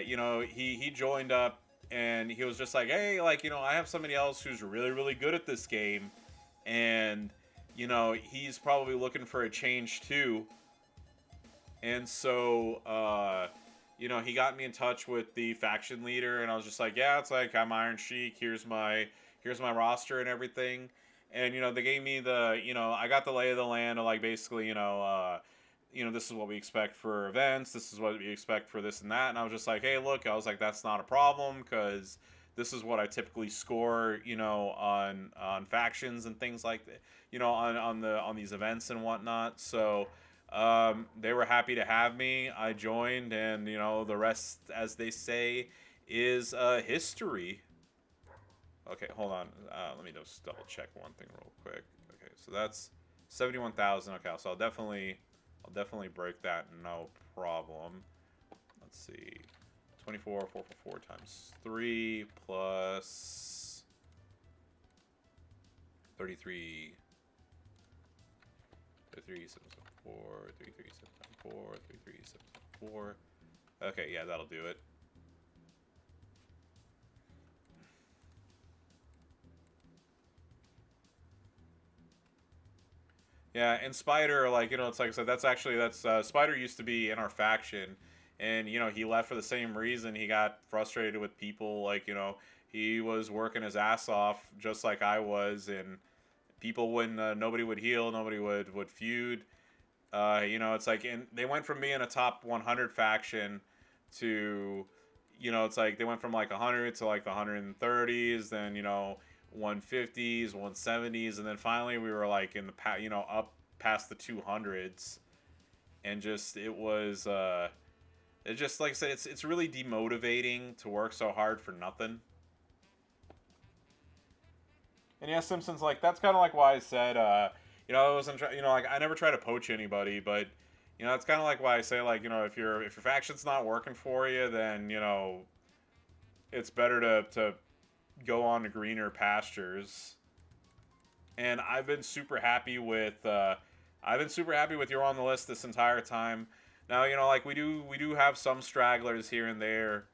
you know, he joined up, and he was just like, hey, like, you know, I have somebody else who's really, really good at this game, and, you know, he's probably looking for a change too. And so you know, he got me in touch with the faction leader, and I was just like, yeah, it's like, I'm Iron Sheik, here's my roster and everything. And, you know, they gave me the, you know, I got the lay of the land of, like, basically, you know, this is what we expect for events, this is what we expect for this and that. And I was just like, hey, look, I was like, that's not a problem, because this is what I typically score, you know, on factions and things like that, you know, on these events and whatnot. So they were happy to have me. I joined, and, you know, the rest, as they say, is history. Okay, hold on. Let me just double check one thing real quick. Okay, so that's 71,000. Okay, so I'll definitely break that, no problem. Let's see. 24,444 times 3 plus 33. 33,774, 33,774, 33,774. Okay, yeah, that'll do it. Yeah, and Spider, like, you know, it's like I said, that's Spider used to be in our faction, and, you know, he left for the same reason. He got frustrated with people, like, you know, he was working his ass off just like I was, and people wouldn't, nobody would heal, nobody would feud. You know, it's like, and they went from being a top 100 faction to, you know, it's like they went from like 100 to like the 130s, then, you know, 150s, 170s, and then finally we were like in the you know, up past the 200s, and just it was it just, like I said, it's really demotivating to work so hard for nothing. And yeah, Simpsons, like, that's kind of like why I said you know, I wasn't you know, like, I never try to poach anybody, but, you know, that's kind of like why I say, like, you know, if your faction's not working for you, then, you know, it's better to go on to greener pastures. And I've been super happy with You're on the list this entire time. Now, you know, like, we do have some stragglers here and there,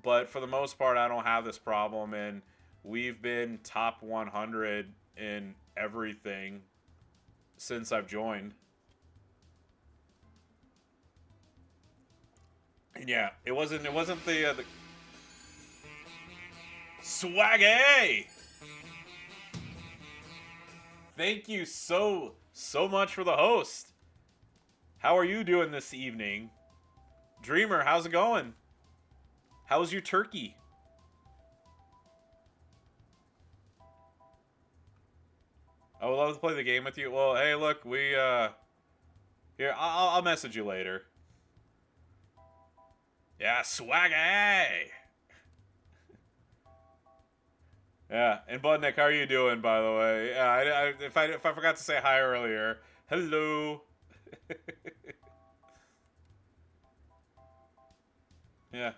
but for the most part, I don't have this problem, and we've been top 100 in everything since I've joined. And yeah, it wasn't the Swaggy! Thank you so much for the host. How are you doing this evening? Dreamer, how's it going? How's your turkey? I would love to play the game with you. Well, hey, look, we here, I'll message you later. Yeah, Swaggy! Yeah, and Budnick, how are you doing, by the way? Yeah, if I forgot to say hi earlier, hello. Yeah.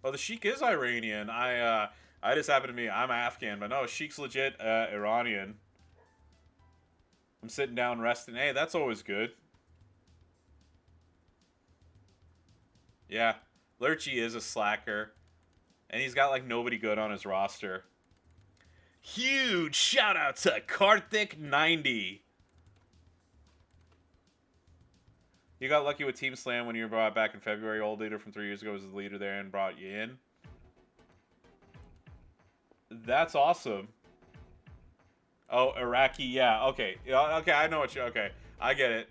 Well, the Sheik is Iranian. I just happen to be, I'm Afghan, but no, Sheik's legit Iranian. I'm sitting down resting. Hey, that's always good. Yeah, Lurchy is a slacker, and he's got like nobody good on his roster. Huge shout out to Karthik90. You got lucky with Team Slam when you were brought back in February. Old leader from 3 years ago was the leader there and brought you in. That's awesome. Oh, Iraqi, yeah, okay. Yeah, okay, I know what you... Okay, I get it.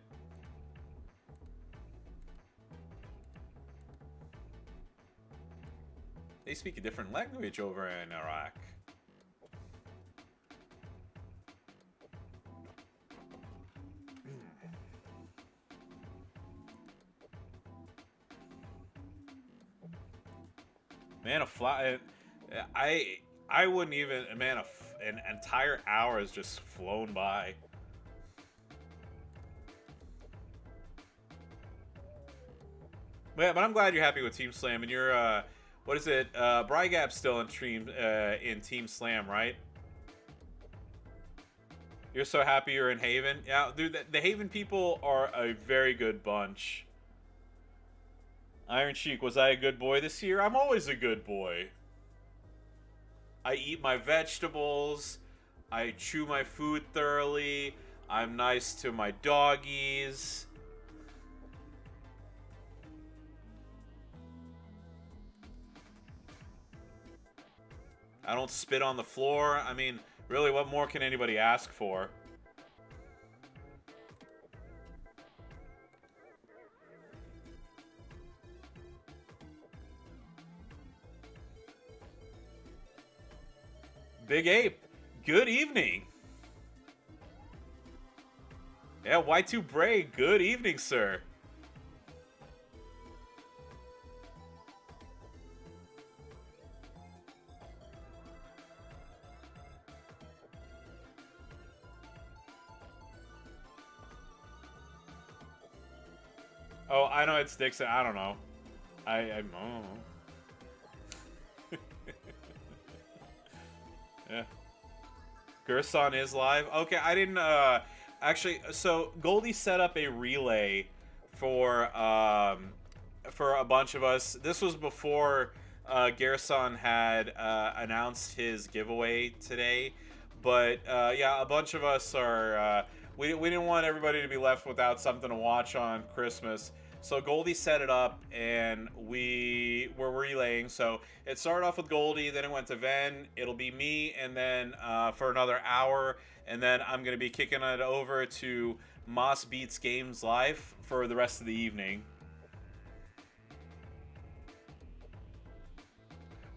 They speak a different language over in Iraq. Man, I wouldn't even... Man, an entire hour has just flown by. Yeah, but I'm glad you're happy with Team Slam, and you're, what is it? Brygap's still in Team Slam, right? You're so happy you're in Haven? Yeah, dude, the Haven people are a very good bunch. Iron Sheik, was I a good boy this year? I'm always a good boy. I eat my vegetables. I chew my food thoroughly. I'm nice to my doggies. I don't spit on the floor. I mean, really, what more can anybody ask for? Big Ape, good evening. Yeah, Y2 Bray, good evening, sir. Oh, I know it's Dixon. I don't know. I oh. Yeah. Gerson is live. Okay, I didn't actually. So Goldie set up a relay for a bunch of us. This was before Gerson had announced his giveaway today. But yeah, a bunch of us are. We didn't want everybody to be left without something to watch on Christmas. So Goldie set it up, and we were relaying. So it started off with Goldie, then it went to Ven. It'll be me, and then for another hour, and then I'm gonna be kicking it over to Moss Beats Games Live for the rest of the evening.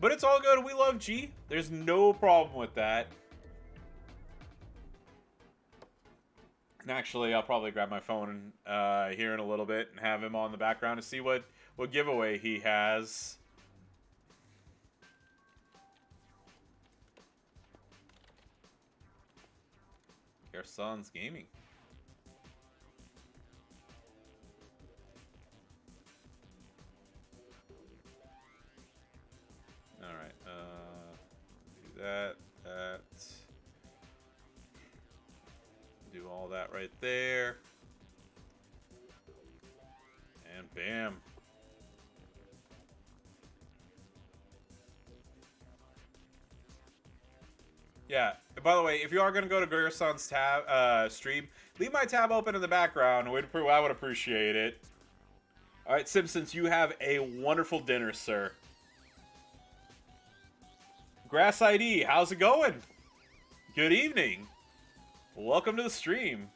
But it's all good. We love G. There's no problem with that. And actually, I'll probably grab my phone here in a little bit and have him on the background to see what giveaway he has. Gerson's Gaming. Alright, do that. Do all that right there. And bam. Yeah, by the way, if you are going to go to Gerson's tab stream, leave my tab open in the background. I would appreciate it. Alright, Simpsons, you have a wonderful dinner, sir. Grass ID, how's it going? Good evening. Welcome to the stream.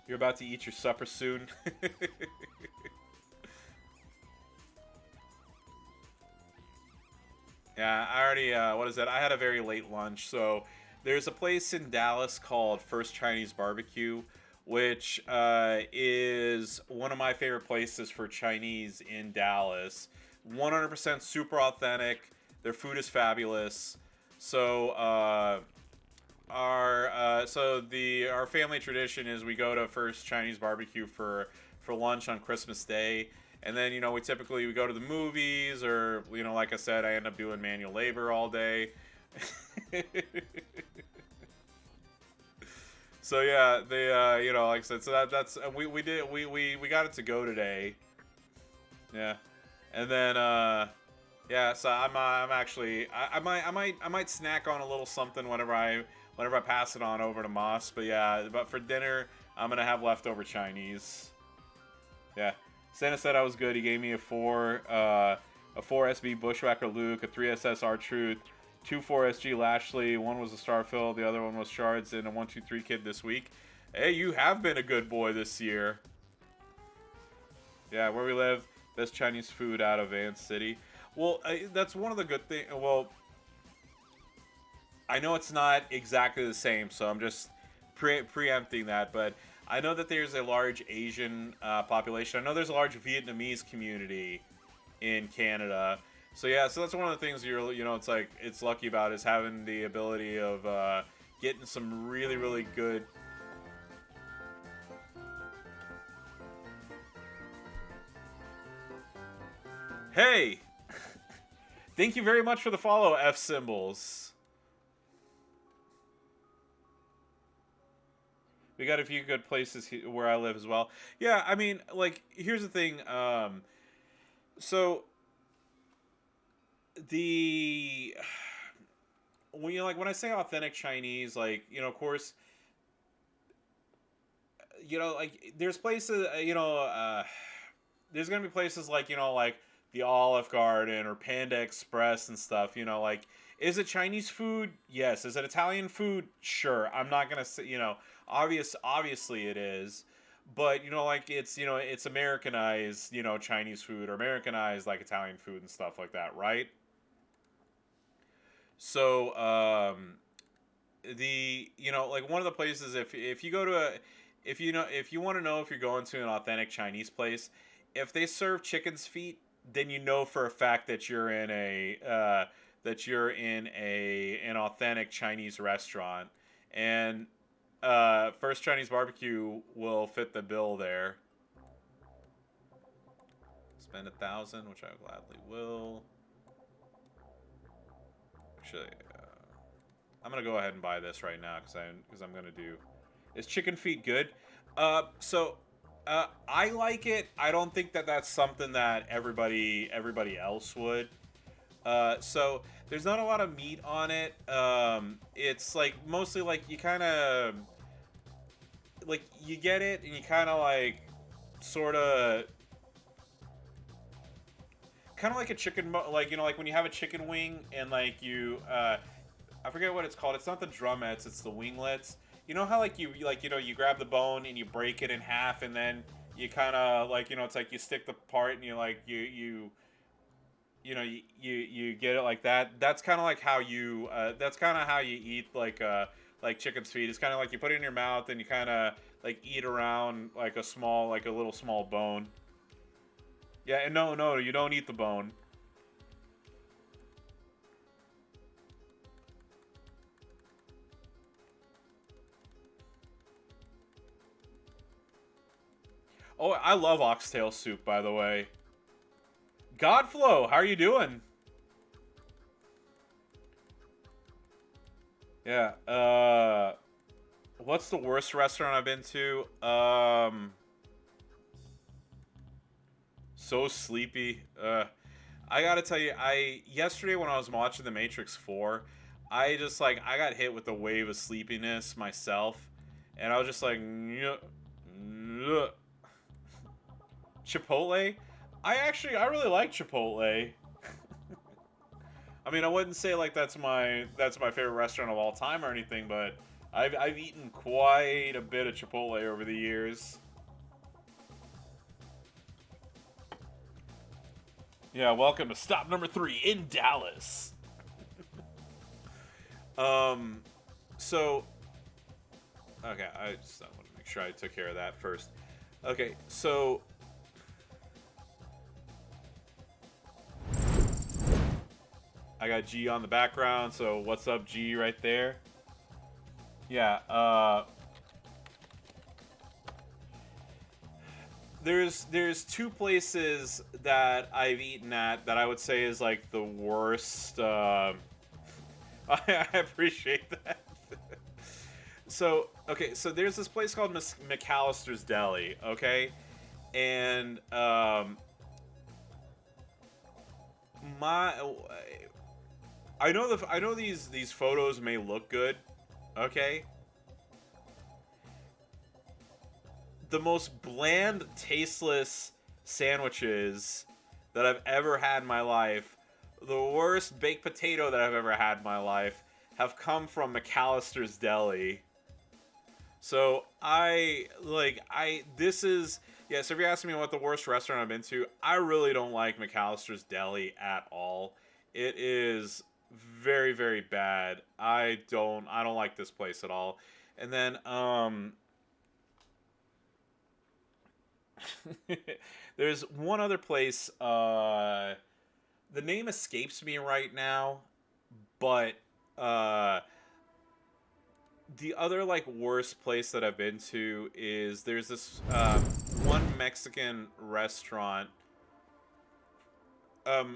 You're about to eat your supper soon. Yeah, I already, what is that? I had a very late lunch, so there's a place in Dallas called First Chinese Barbecue, which is one of my favorite places for Chinese in Dallas. 100% super authentic. Their food is fabulous. So our family tradition is we go to First Chinese Barbecue for lunch on Christmas Day. And then, we typically we go to the movies, or, like I said, I end up doing manual labor all day. So yeah, they like I said, so that's we got it to go today. Yeah. And then yeah, so I'm actually I might snack on a little something whenever I pass it on over to Moss, but yeah, but for dinner I'm going to have leftover Chinese. Yeah. Santa said I was good. He gave me a 4 SB Bushwhacker Luke, a 3 SS R-Truth, 2 4 SG Lashley, one was a Starfield, the other one was Shards, and a 1-2-3 kid this week. Hey, you have been a good boy this year. Yeah, where we live, best Chinese food out of Vance City. Well, that's one of the good things. Well, I know it's not exactly the same, so I'm just preempting that, but I know that there's a large Asian population. I know there's a large Vietnamese community in Canada. So yeah, so that's one of the things it's like it's lucky about is having the ability of getting some really, really good. Hey, thank you very much for the follow, F symbols. We got a few good places where I live as well. Yeah, I mean, like, here's the thing. So when I say authentic Chinese, like, of course, like there's places, there's gonna be places like like the Olive Garden or Panda Express and stuff. Like, is it Chinese food? Yes. Is it Italian food? Sure. I'm not gonna say obviously it is, but like it's Americanized Chinese food or Americanized like Italian food and stuff like that, right? So like one of the places, if you go to if you want to know if you're going to an authentic Chinese place, if they serve chicken's feet, then for a fact that you're in an authentic Chinese restaurant. And First Chinese Barbecue will fit the bill there. Spend 1,000, which I gladly will. Actually, I'm gonna go ahead and buy this right now because I'm gonna do. Is chicken feet good? I like it. I don't think that that's something that everybody else would. So there's not a lot of meat on it. It's like mostly like you kind of like you get it and you kind of like sort of kind of like a chicken, like like when you have a chicken wing and like you I forget what it's called. It's not the drumettes, it's the winglets. You know how like you you grab the bone and you break it in half and then you kind of like it's like you stick the part and you like you get it like that. That's kind of like how you eat like chicken's feet. It's kind of like you put it in your mouth and you kind of like eat around like a little small bone. Yeah, and no, you don't eat the bone. Oh, I love oxtail soup, by the way. Godflow, how are you doing? Yeah, what's the worst restaurant I've been to? So sleepy. I gotta tell you, yesterday when I was watching The Matrix 4, I got hit with a wave of sleepiness myself, and I was just like, Chipotle? I really like Chipotle. I mean, I wouldn't say like that's my favorite restaurant of all time or anything, but I've eaten quite a bit of Chipotle over the years. Yeah, welcome to stop number 3 in Dallas. So okay, I want to make sure I took care of that first. Okay, so I got G on the background, so what's up, G, right there? Yeah, there's two places that I've eaten at that I would say is like the worst. I appreciate that. So okay, so there's this place called McAllister's Deli, okay, and I know these photos may look good, okay. the most bland, tasteless sandwiches that I've ever had in my life, the worst baked potato that I've ever had in my life, have come from McAllister's Deli. So this is, yeah, so if you're asking me what the worst restaurant I've been to, I really don't like McAllister's Deli at all. It is very, very bad. I don't like this place at all. And then, there's one other place, the name escapes me right now, but, the other, like, worst place that I've been to is there's this one Mexican restaurant. I'd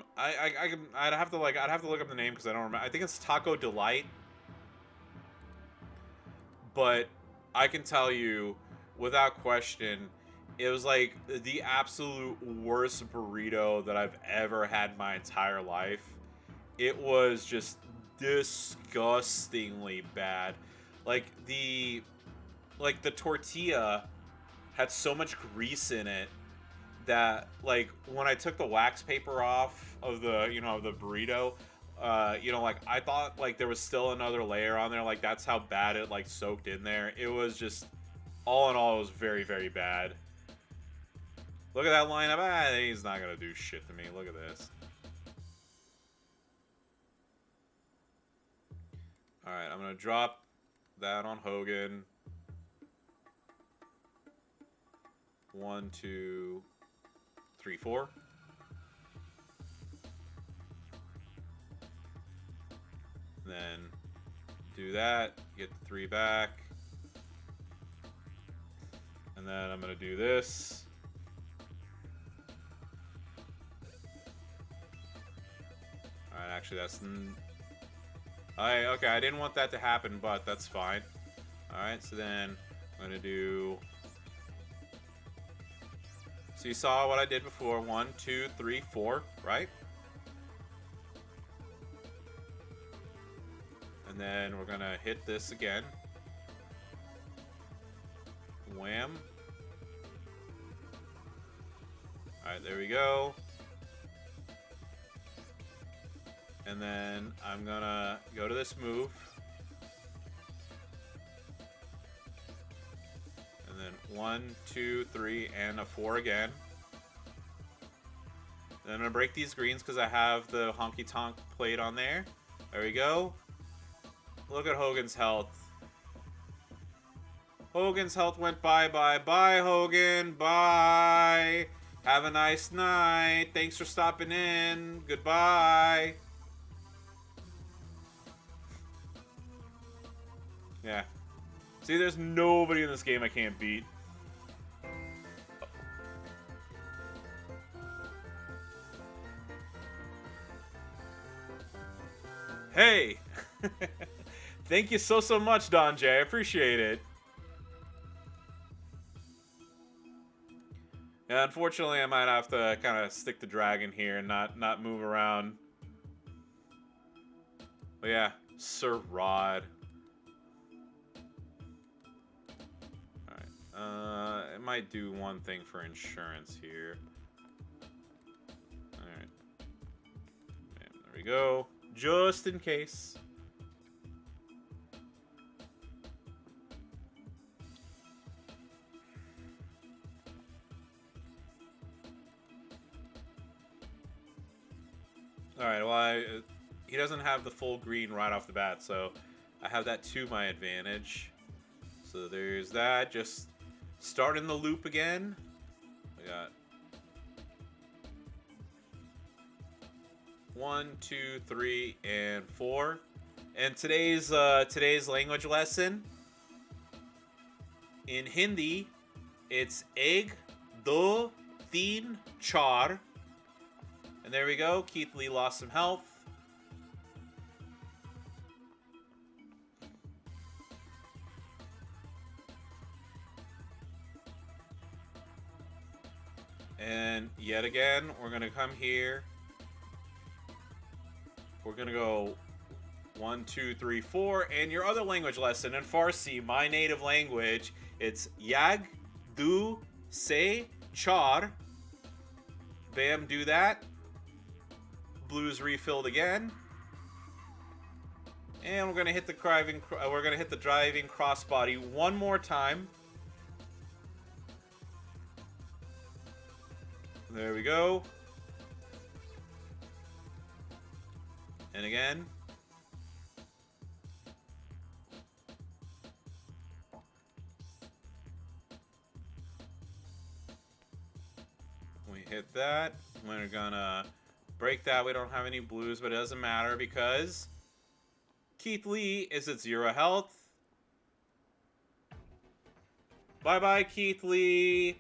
have to look up the name because I don't remember. I think it's Taco Delight. But I can tell you, without question, it was like the absolute worst burrito that I've ever had in my entire life. It was just disgustingly bad. Like the tortilla had so much grease in it that, like, when I took the wax paper off of the, of the burrito, like, I thought, like, there was still another layer on there. Like, that's how bad it, like, soaked in there. It was just, all in all, it was very, very bad. Look at that lineup. He's not gonna do shit to me. Look at this. Alright, I'm gonna drop that on Hogan. 1, 2, 3, 4. Then do that, get the 3 back. And then I'm gonna do this. Alright, actually that's... okay, I didn't want that to happen, but that's fine. Alright, so then I'm gonna do... So you saw what I did before. 1, 2, 3, 4, right? And then we're gonna hit this again. Wham. Alright, there we go. And then I'm gonna go to this move. And then 1, 2, 3, and a 4 again. Then I'm gonna break these greens because I have the honky tonk plate on there. There we go. Look at Hogan's health. Hogan's health went bye. Bye, Hogan. Bye. Have a nice night. Thanks for stopping in. Goodbye. Yeah. See, there's nobody in this game I can't beat. Hey! Thank you so much, Don J. I appreciate it. Yeah, unfortunately, I might have to kind of stick to Dragon here and not move around. But yeah, Sir Rod. Alright, it might do one thing for insurance here. Alright. There we go. Just in case. Alright, well, he doesn't have the full green right off the bat, so I have that to my advantage. So there's that. Just starting the loop again. We got 1, 2, 3, and 4. And today's language lesson in Hindi, it's egg, do, teen, char. And there we go. Keith Lee lost some health. And yet again, we're going to come here. We're going to go 1, 2, 3, 4. And your other language lesson in Farsi, my native language, it's Yag, do, say, char. Bam, do that. Blues refilled again. And we're gonna hit the driving crossbody one more time. There we go. And again. We hit that. We're gonna break that. We don't have any blues, but it doesn't matter because Keith Lee is at 0 health. Bye-bye, Keith Lee.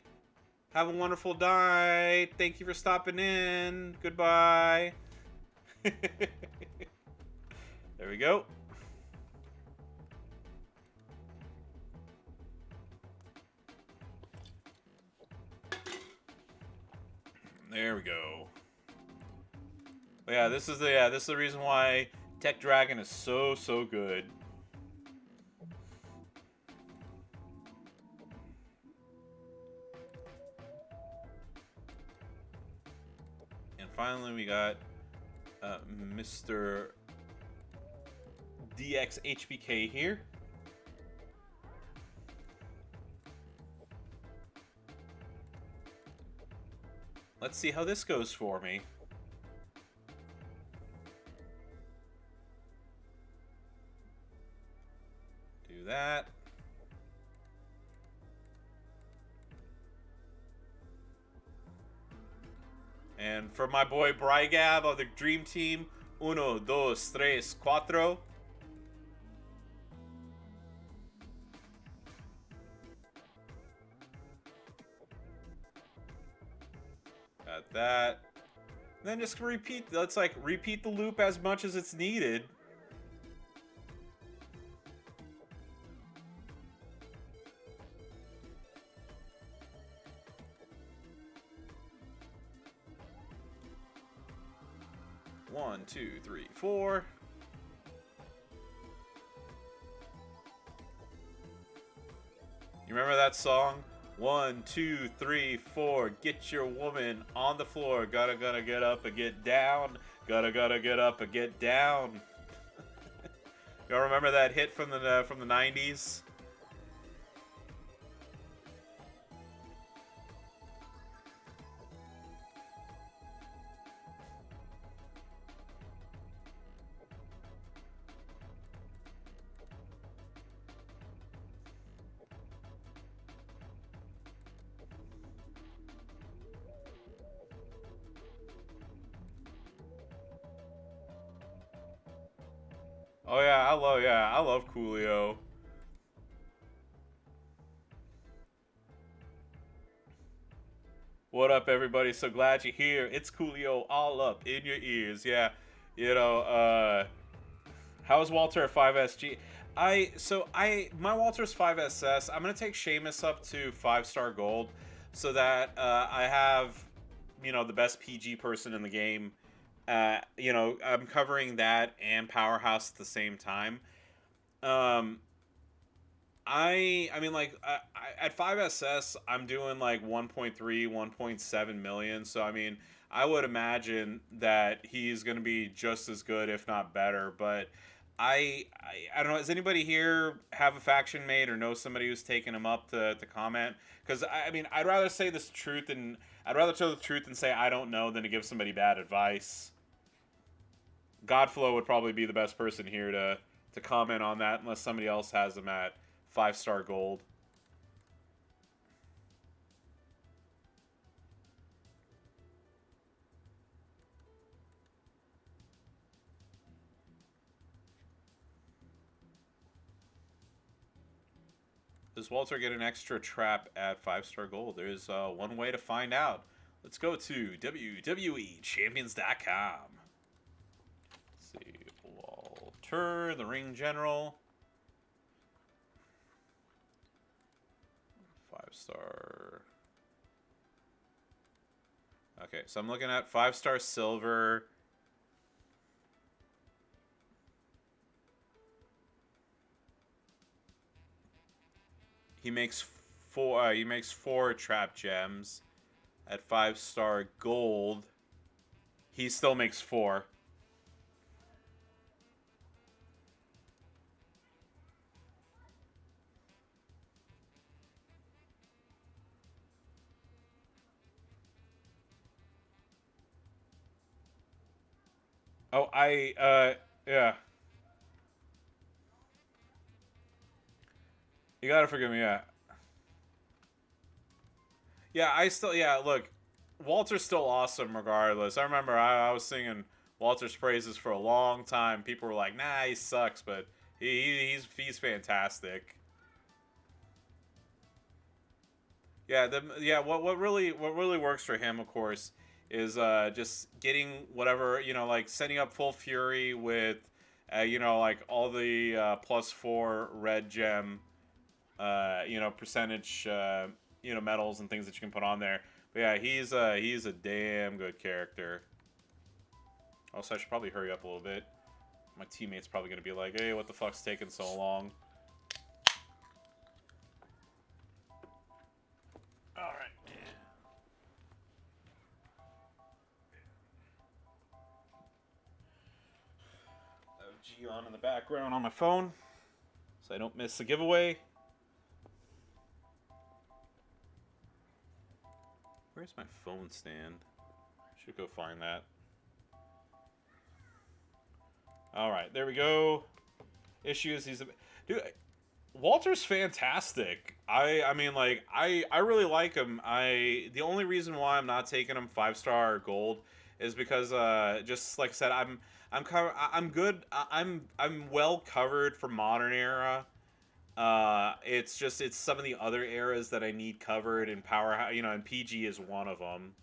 Have a wonderful night. Thank you for stopping in. Goodbye. There we go. There we go. But yeah, this is the reason why Tech Dragon is so good. And finally, we got Mr. DX HBK here. Let's see how this goes for me. Do that. And for my boy Brygab of the Dream Team, 1, 2, 3, 4. Got that. And then just repeat. Let's like repeat the loop as much as it's needed. One, 2, 3, 4. You remember that song? 1, 2, 3, 4. Get your woman on the floor. Gotta get up and get down. Gotta get up and get down. Y'all remember that hit from the 90s? Oh yeah, I love Coolio. What up, everybody? So glad you're here. It's Coolio all up in your ears. Yeah, you know, how's Walter at 5SG? My Walter's 5SS. I'm gonna take Sheamus up to 5-star gold so that I have, you know, the best PG person in the game. You know, I'm covering that and Powerhouse at the same time. I mean, like, at 5SS, I'm doing like 1.3, 1.7 million. So, I mean, I would imagine that he's going to be just as good, if not better. But I don't know. Does anybody here have a faction mate or know somebody who's taken him up to comment? Because, I mean, I'd rather say this truth and I'd rather tell the truth and say I don't know than to give somebody bad advice. Godflow would probably be the best person here to comment on that unless somebody else has them at 5-star gold. Does Walter get an extra trap at 5-star gold? There's one way to find out. Let's go to WWEChampions.com. Let's see. Walter, the ring general. 5-star. Okay, so I'm looking at 5-star silver. He makes 4. He makes 4 trap gems at 5-star gold. He still makes 4. Oh, yeah. You gotta forgive me, yeah. Yeah, look, Walter's still awesome regardless. I remember I was singing Walter's praises for a long time. People were like, nah, he sucks, but he's fantastic. Yeah, what really works for him, of course, is just getting whatever, like setting up full fury with like all the +4 red gem percentage medals and things that you can put on there. But yeah, he's a damn good character. Also, I should probably hurry up a little bit. My teammate's probably gonna be like, hey, what the fuck's taking so long? Alright. G on in the background on my phone, so I don't miss the giveaway. Where's my phone stand? Should go find that. Alright, there we go. Issues, dude, Walter's fantastic. I mean, like, I really like him. The only reason why I'm not taking him 5-star gold is because just like I said, I'm good. I'm well covered for modern era. It's some of the other eras that I need covered, and and PG is one of them.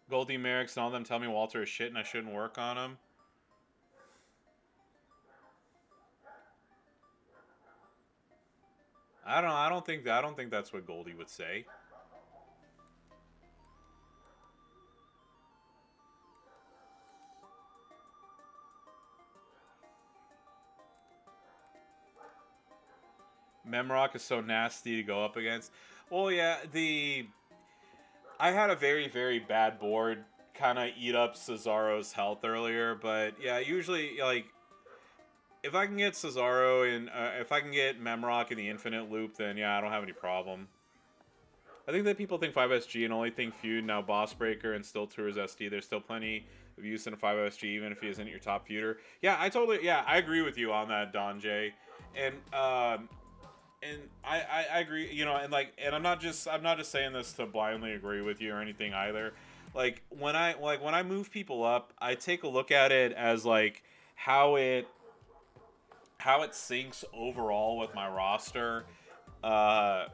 Goldie Merrick's and all them tell me Walter is shit and I shouldn't work on him. I don't know. I don't think that's what Goldie would say. Memrock is so nasty to go up against. Well, yeah, I had a very, very bad board kind of eat up Cesaro's health earlier, but yeah, usually, like, if I can get Cesaro and if I can get Memrock in the infinite loop, then yeah, I don't have any problem. I think that people think 5SG and only think Feud, now Boss Breaker, and still Tours ST. There's still plenty of use in a 5SG, even if he isn't your top feuder. Yeah, I agree with you on that, Don J. And I agree, and I'm not just saying this to blindly agree with you or anything either. Like when I move people up, I take a look at it as like how it syncs overall with my roster. Like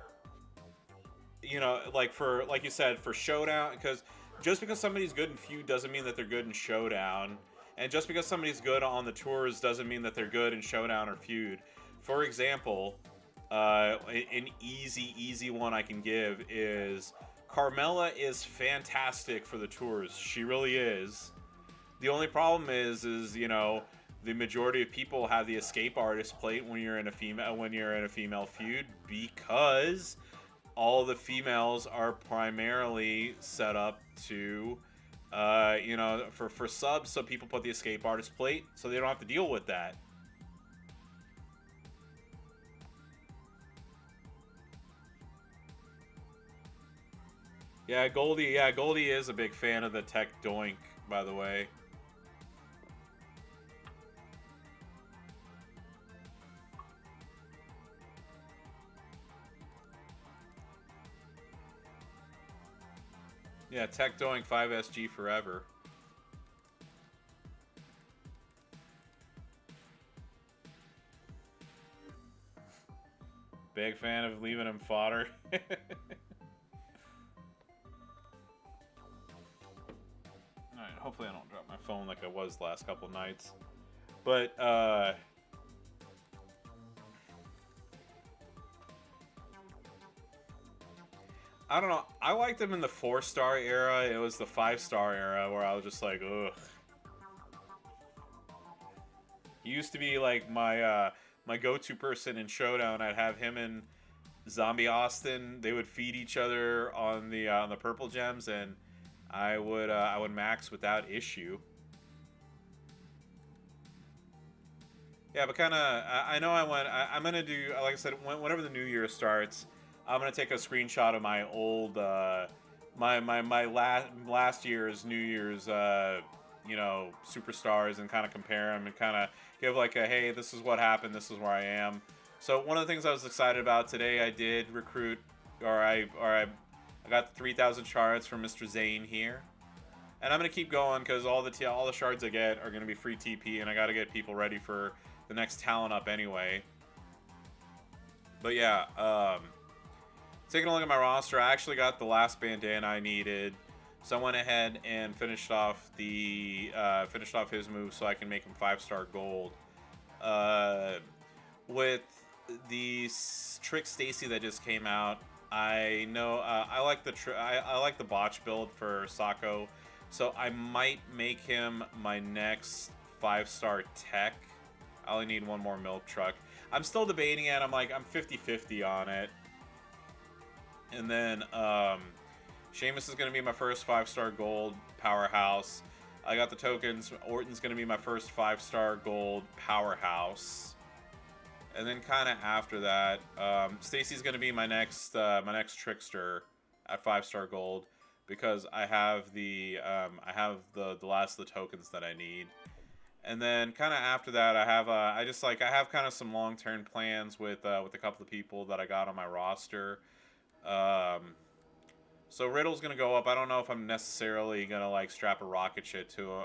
you said, for Showdown, because just because somebody's good in Feud doesn't mean that they're good in Showdown, and just because somebody's good on the tours doesn't mean that they're good in Showdown or Feud. For example, an easy one I can give is Carmella is fantastic for the tours. She really is. The only problem is the majority of people have the escape artist plate when you're in a female feud, because all the females are primarily set up to for subs, so people put the escape artist plate so they don't have to deal with that. Yeah, Goldie is a big fan of the tech doink, by the way. Yeah, tech doink 5SG forever. Big fan of leaving him fodder. Alright, hopefully I don't drop my phone like I was the last couple nights. But I don't know. I liked him in the 4-star era. It was the 5-star era where I was just like, ugh. He used to be like my go-to person in Showdown. I'd have him and Zombie Austin. They would feed each other on the purple gems, and I would max without issue. Yeah, but kind of I know I'm gonna do, like I said, whenever the new year starts, I'm gonna take a screenshot of my old my last year's New Year's superstars and kind of compare them and kind of give like a, hey, this is what happened, this is where I am. So one of the things I was excited about today, I did recruit, I got the 3,000 shards from Mr. Zane here, and I'm gonna keep going because all the shards I get are gonna be free TP, and I gotta get people ready for the next talent up anyway. But yeah, taking a look at my roster, I actually got the last bandana I needed, so I went ahead and finished off his move so I can make him 5-star gold. With the Trick Stacy that just came out, I know I like the botch build for Sako, so I might make him my next 5-star tech. I only need one more milk truck. I'm still debating it. I'm 50-50 on it. And then Sheamus is going to be my first 5-star gold powerhouse. I got the tokens. Orton's going to be my first 5-star gold powerhouse. And then kind of after that, Stacy's going to be my next trickster at 5-star gold, because I have the last of the tokens that I need. And then kind of after that, I have kind of some long-term plans with a couple of people that I got on my roster. So Riddle's gonna go up. I don't know if I'm necessarily gonna strap a rocket ship to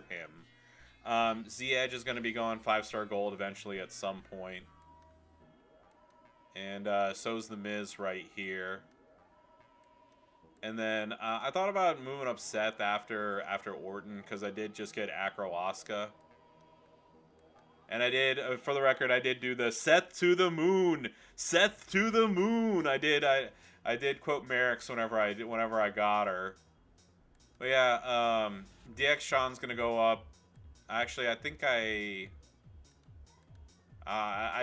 him. Z-Edge is gonna be going 5-star gold eventually at some point. And so's the Miz right here. And then I thought about moving up Seth after Orton, because I did just get Acro Asuka. And I did, for the record, I did do the Seth to the moon. Seth to the moon. I did quote Merrick's whenever I got her. But yeah, DX Sean's gonna go up. Actually, I think I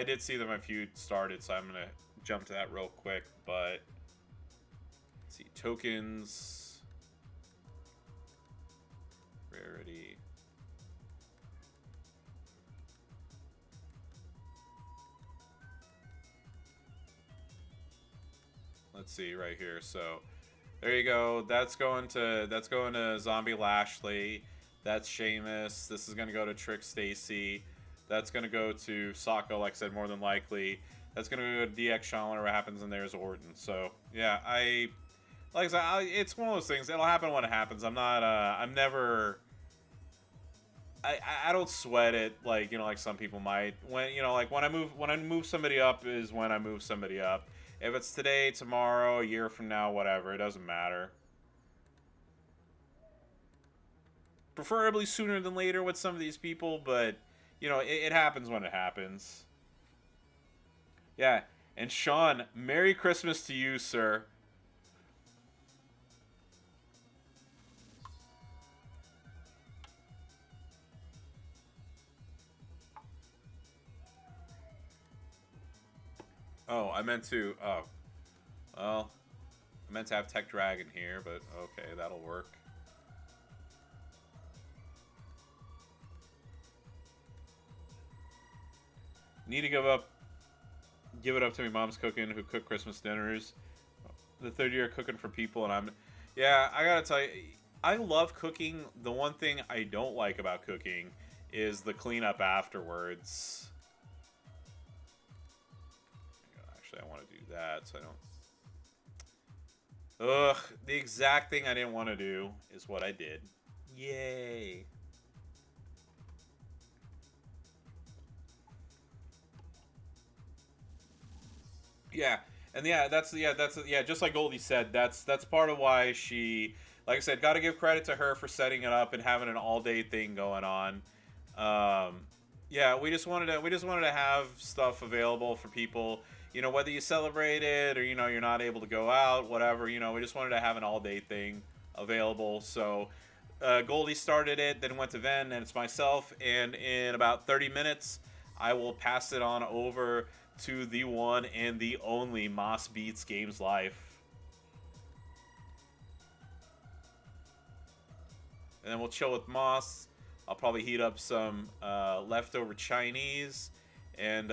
did see that my feud started, so I'm gonna jump to that real quick. But let's see, tokens, rarity. Let's see right here. So there you go. That's going to Zombie Lashley. That's Sheamus. This is going to go to Trick Stacy. That's going to go to Sako, like I said, more than likely. That's going to go to DX Shawn, whatever happens, and there's Orton. So yeah, like I said, it's one of those things. It'll happen when it happens. I don't sweat it like some people might. When when I move somebody up is when I move somebody up. If it's today, tomorrow, a year from now, whatever, it doesn't matter. Preferably sooner than later with some of these people, but it happens when it happens. Yeah, and Sean, Merry Christmas to you, sir. Oh, I meant to. Oh, well, I meant to have Tech Dragon here, but okay, that'll work. Need to give it up to my mom's cooking, who cook Christmas dinners. The third year cooking for people, and yeah, I gotta tell you, I love cooking. The one thing I don't like about cooking is the cleanup afterwards. I want to do that, so I don't... Ugh, the exact thing I didn't want to do is what I did. Yay. Yeah, and yeah, that's just like Goldie said, that's part of why she like I said, got to give credit to her for setting it up and having an all-day thing going on. Yeah, we just wanted to have stuff available for people. You know, whether you celebrate it or you're not able to go out, whatever. We just wanted to have an all-day thing available. So Goldie started it, then went to Ven, and it's myself. And in about 30 minutes, I will pass it on over to the one and the only Moss Beats Games Life. And then we'll chill with Moss. I'll probably heat up some leftover Chinese and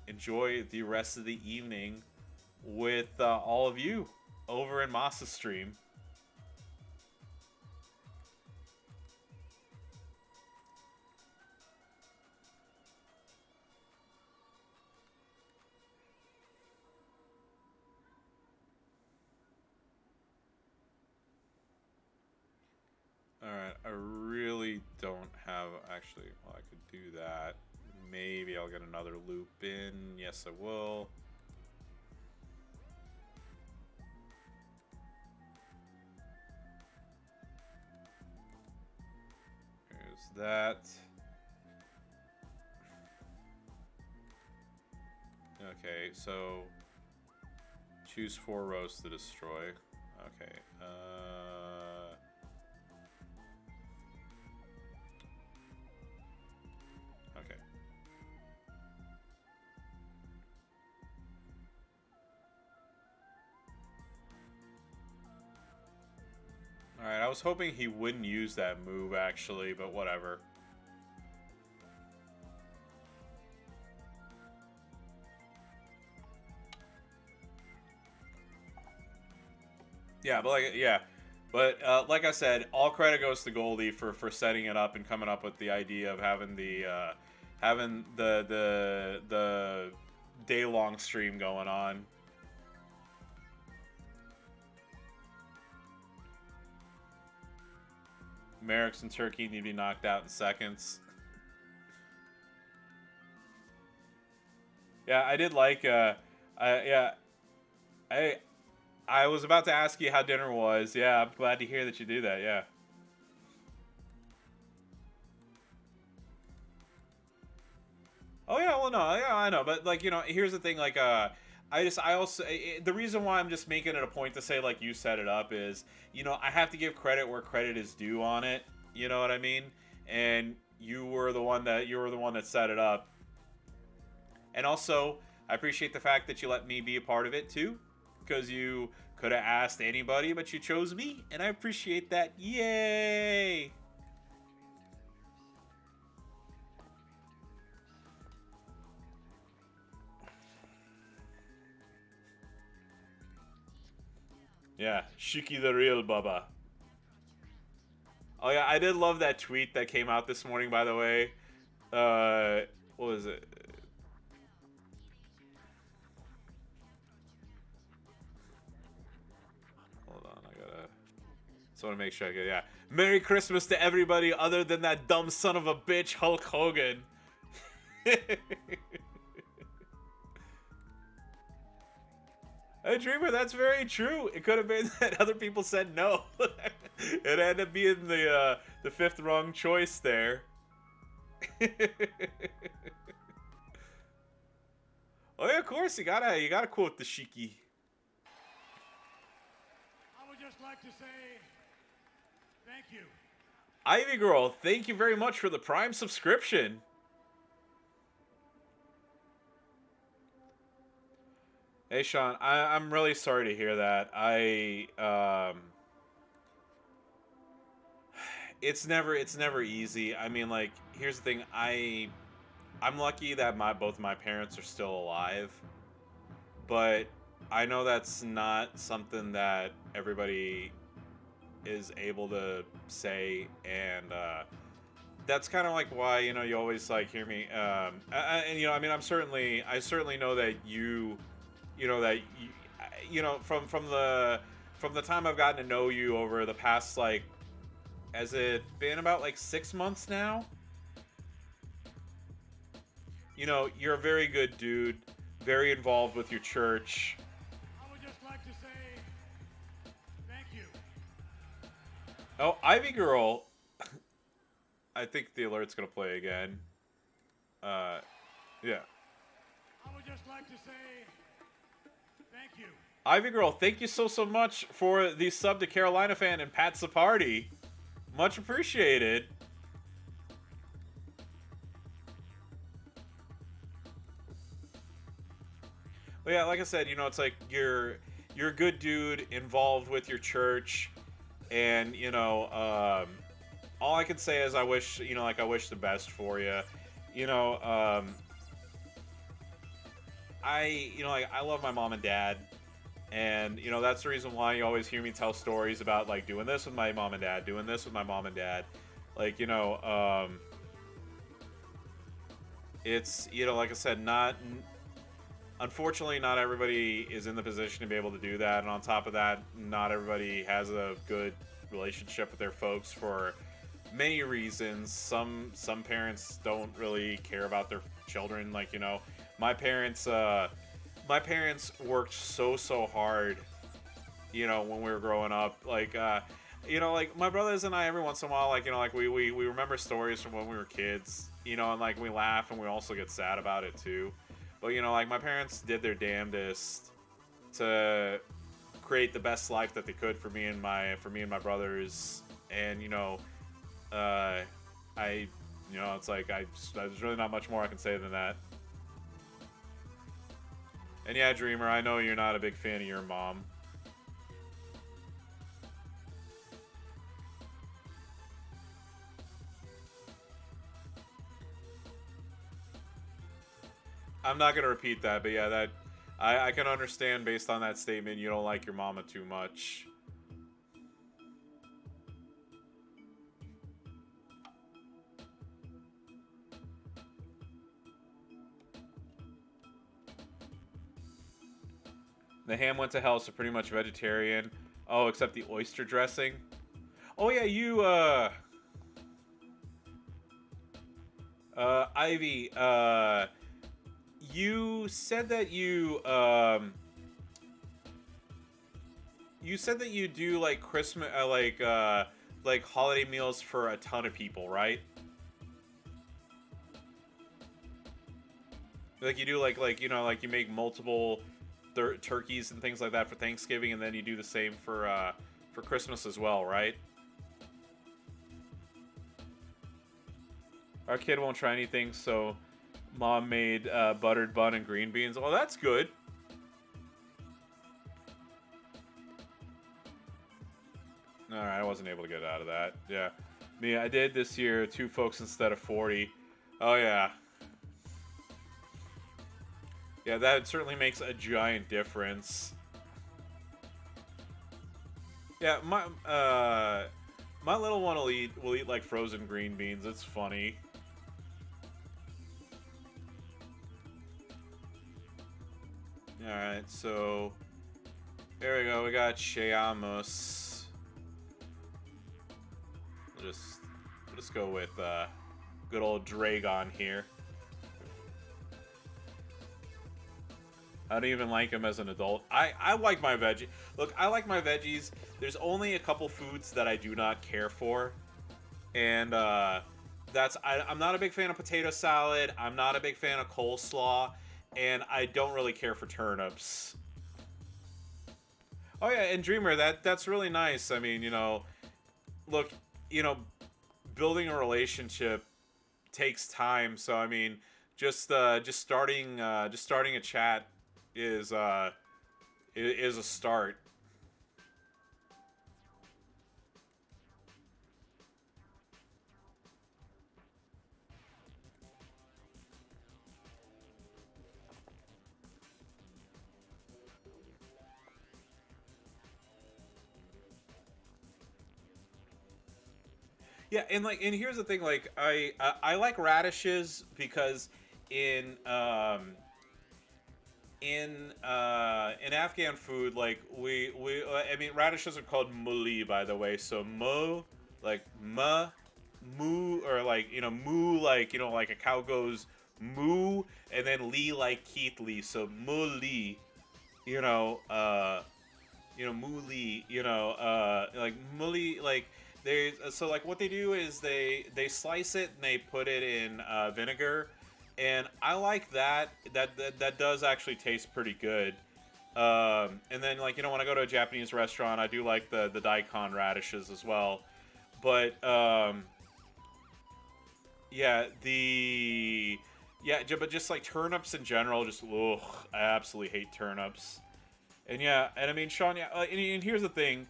enjoy the rest of the evening with all of you over in Moss's stream. Alright, I really don't have... Actually, well, I could do that. Maybe I'll get another loop in. Yes, I will. There's that. Okay, so... choose 4 rows to destroy. Okay, okay. Alright, I was hoping he wouldn't use that move, actually, but whatever. Yeah, but like I said, all credit goes to Goldie for setting it up and coming up with the idea of having the day-long stream going on. Merrick's and Turkey need to be knocked out in seconds. Yeah, I did like I was about to ask you how dinner was. Yeah, I'm glad to hear that you do that. Yeah. Oh yeah, well no, yeah, I know, but like here's the thing, like I also the reason why I'm just making it a point to say like you set it up is I have to give credit where credit is due on it. You know what I mean? And you were the one that set it up. And also, I appreciate the fact that you let me be a part of it too, because you could have asked anybody, but you chose me, and I appreciate that. Yay! Yeah, Shiki the real Baba. Oh yeah, I did love that tweet that came out this morning, by the way. What was it? Hold on, I just want to make sure I get, yeah. Merry Christmas to everybody other than that dumb son of a bitch, Hulk Hogan. Hey, Dreamer, that's very true. It could have been that other people said no. It ended up being the 5th wrong choice there. Oh yeah, of course you gotta quote the Shiki. I would just like to say thank you. Ivy Girl, thank you very much for the Prime subscription. Hey Sean, I'm really sorry to hear that. It's never easy. I mean, like, here's the thing. I'm lucky that both my parents are still alive, but I know that's not something that everybody is able to say, and that's kind of like why you always like hear me. And I mean, I certainly know that from the time I've gotten to know you over the past, like, has it been about like 6 months now? You're a very good dude, very involved with your church. I would just like to say thank you. Oh, Ivy Girl. I think the alert's gonna play again. Yeah. I would just like to say thank you. Ivy Girl, thank you so much for the sub to Carolina fan and Pat's the party. Much appreciated. But yeah, like I said, it's like you're a good dude involved with your church, and all I can say is I wish I wish the best for you. You know, I love my mom and dad, and that's the reason why you always hear me tell stories about like doing this with my mom and dad, doing this with my mom and dad, like it's like I said, unfortunately, not everybody is in the position to be able to do that, and on top of that, not everybody has a good relationship with their folks for many reasons. Some parents don't really care about their children. Like my parents worked so hard. When we were growing up, like like my brothers and I, every once in a while, like we remember stories from when we were kids. And like we laugh and we also get sad about it too. But like my parents did their damnedest to create the best life that they could for me and my brothers. And it's like there's really not much more I can say than that. And yeah, Dreamer, I know you're not a big fan of your mom. I'm not gonna repeat that, but yeah, that I can understand based on that statement you don't like your mama too much. The ham went to hell, so pretty much vegetarian. Oh, except the oyster dressing. Oh yeah, you Ivy, you said that you do like Christmas, like holiday meals for a ton of people, right? Like you do like you make multiple turkeys and things like that for Thanksgiving, and then you do the same for Christmas as well, right? Our kid won't try anything, so Mom made buttered bun and green beans. Oh, that's good. Alright, I wasn't able to get out of that. Yeah. Me, I did this year 2 folks instead of 40. Oh, yeah. Yeah, that certainly makes a giant difference. Yeah, my little one will eat like frozen green beans. It's funny. Alright, so there we go. We got Sheamus. We'll just go with good old Dragon here. I don't even like him as an adult. I like my veggie. Look, I like my veggies. There's only a couple foods that I do not care for, and I'm not a big fan of potato salad. I'm not a big fan of coleslaw, and I don't really care for turnips. Oh yeah, and Dreamer, that's really nice. I mean, look, building a relationship takes time. So I mean, just starting a chat is a start. Yeah, and here's the thing, like I like radishes because in in Afghan food, like I mean radishes are called muli, by the way. So mo, like moo, or like moo, like like a cow goes moo, and then Lee like Keith Lee, so muli, you know, muli, like muli, like So like what they do is they slice it and they put it in vinegar, and I like that. That does actually taste pretty good. And then like when I go to a Japanese restaurant, I do like the daikon radishes as well. But yeah, but just like turnips in general, just ugh, I absolutely hate turnips. And yeah, and I mean Sean, yeah, and here's the thing.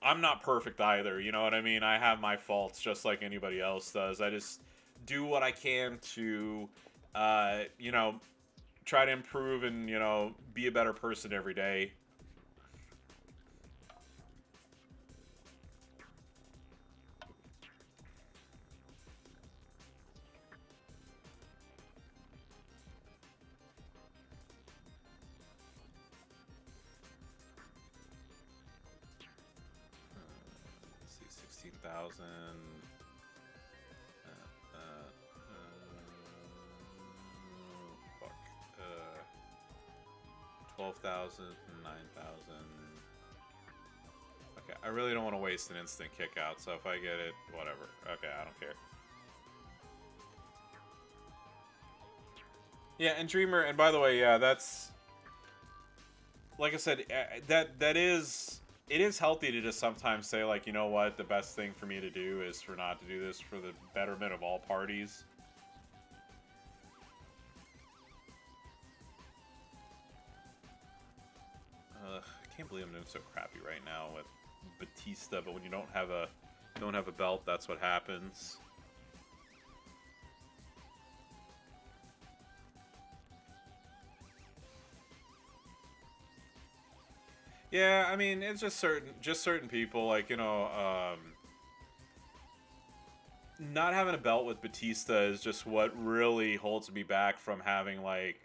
I'm not perfect either, you know what I mean? I have my faults just like anybody else does. I just do what I can to, you know, try to improve and, be a better person every day. Let's see, 16,000. Fuck. 12,000, 9,000. Okay, I really don't want to waste an instant kick out, so if I get it, whatever. Okay, I don't care. Yeah, and Dreamer, and by the way, yeah, that's like I said, it is healthy to just sometimes say like, you know what, the best thing for me to do is for not to do this for the betterment of all parties. I can't believe I'm doing so crappy right now with Batista, but when you don't have a belt, that's what happens. Yeah, I mean, it's just certain people, like, not having a belt with Batista is just what really holds me back from having, like,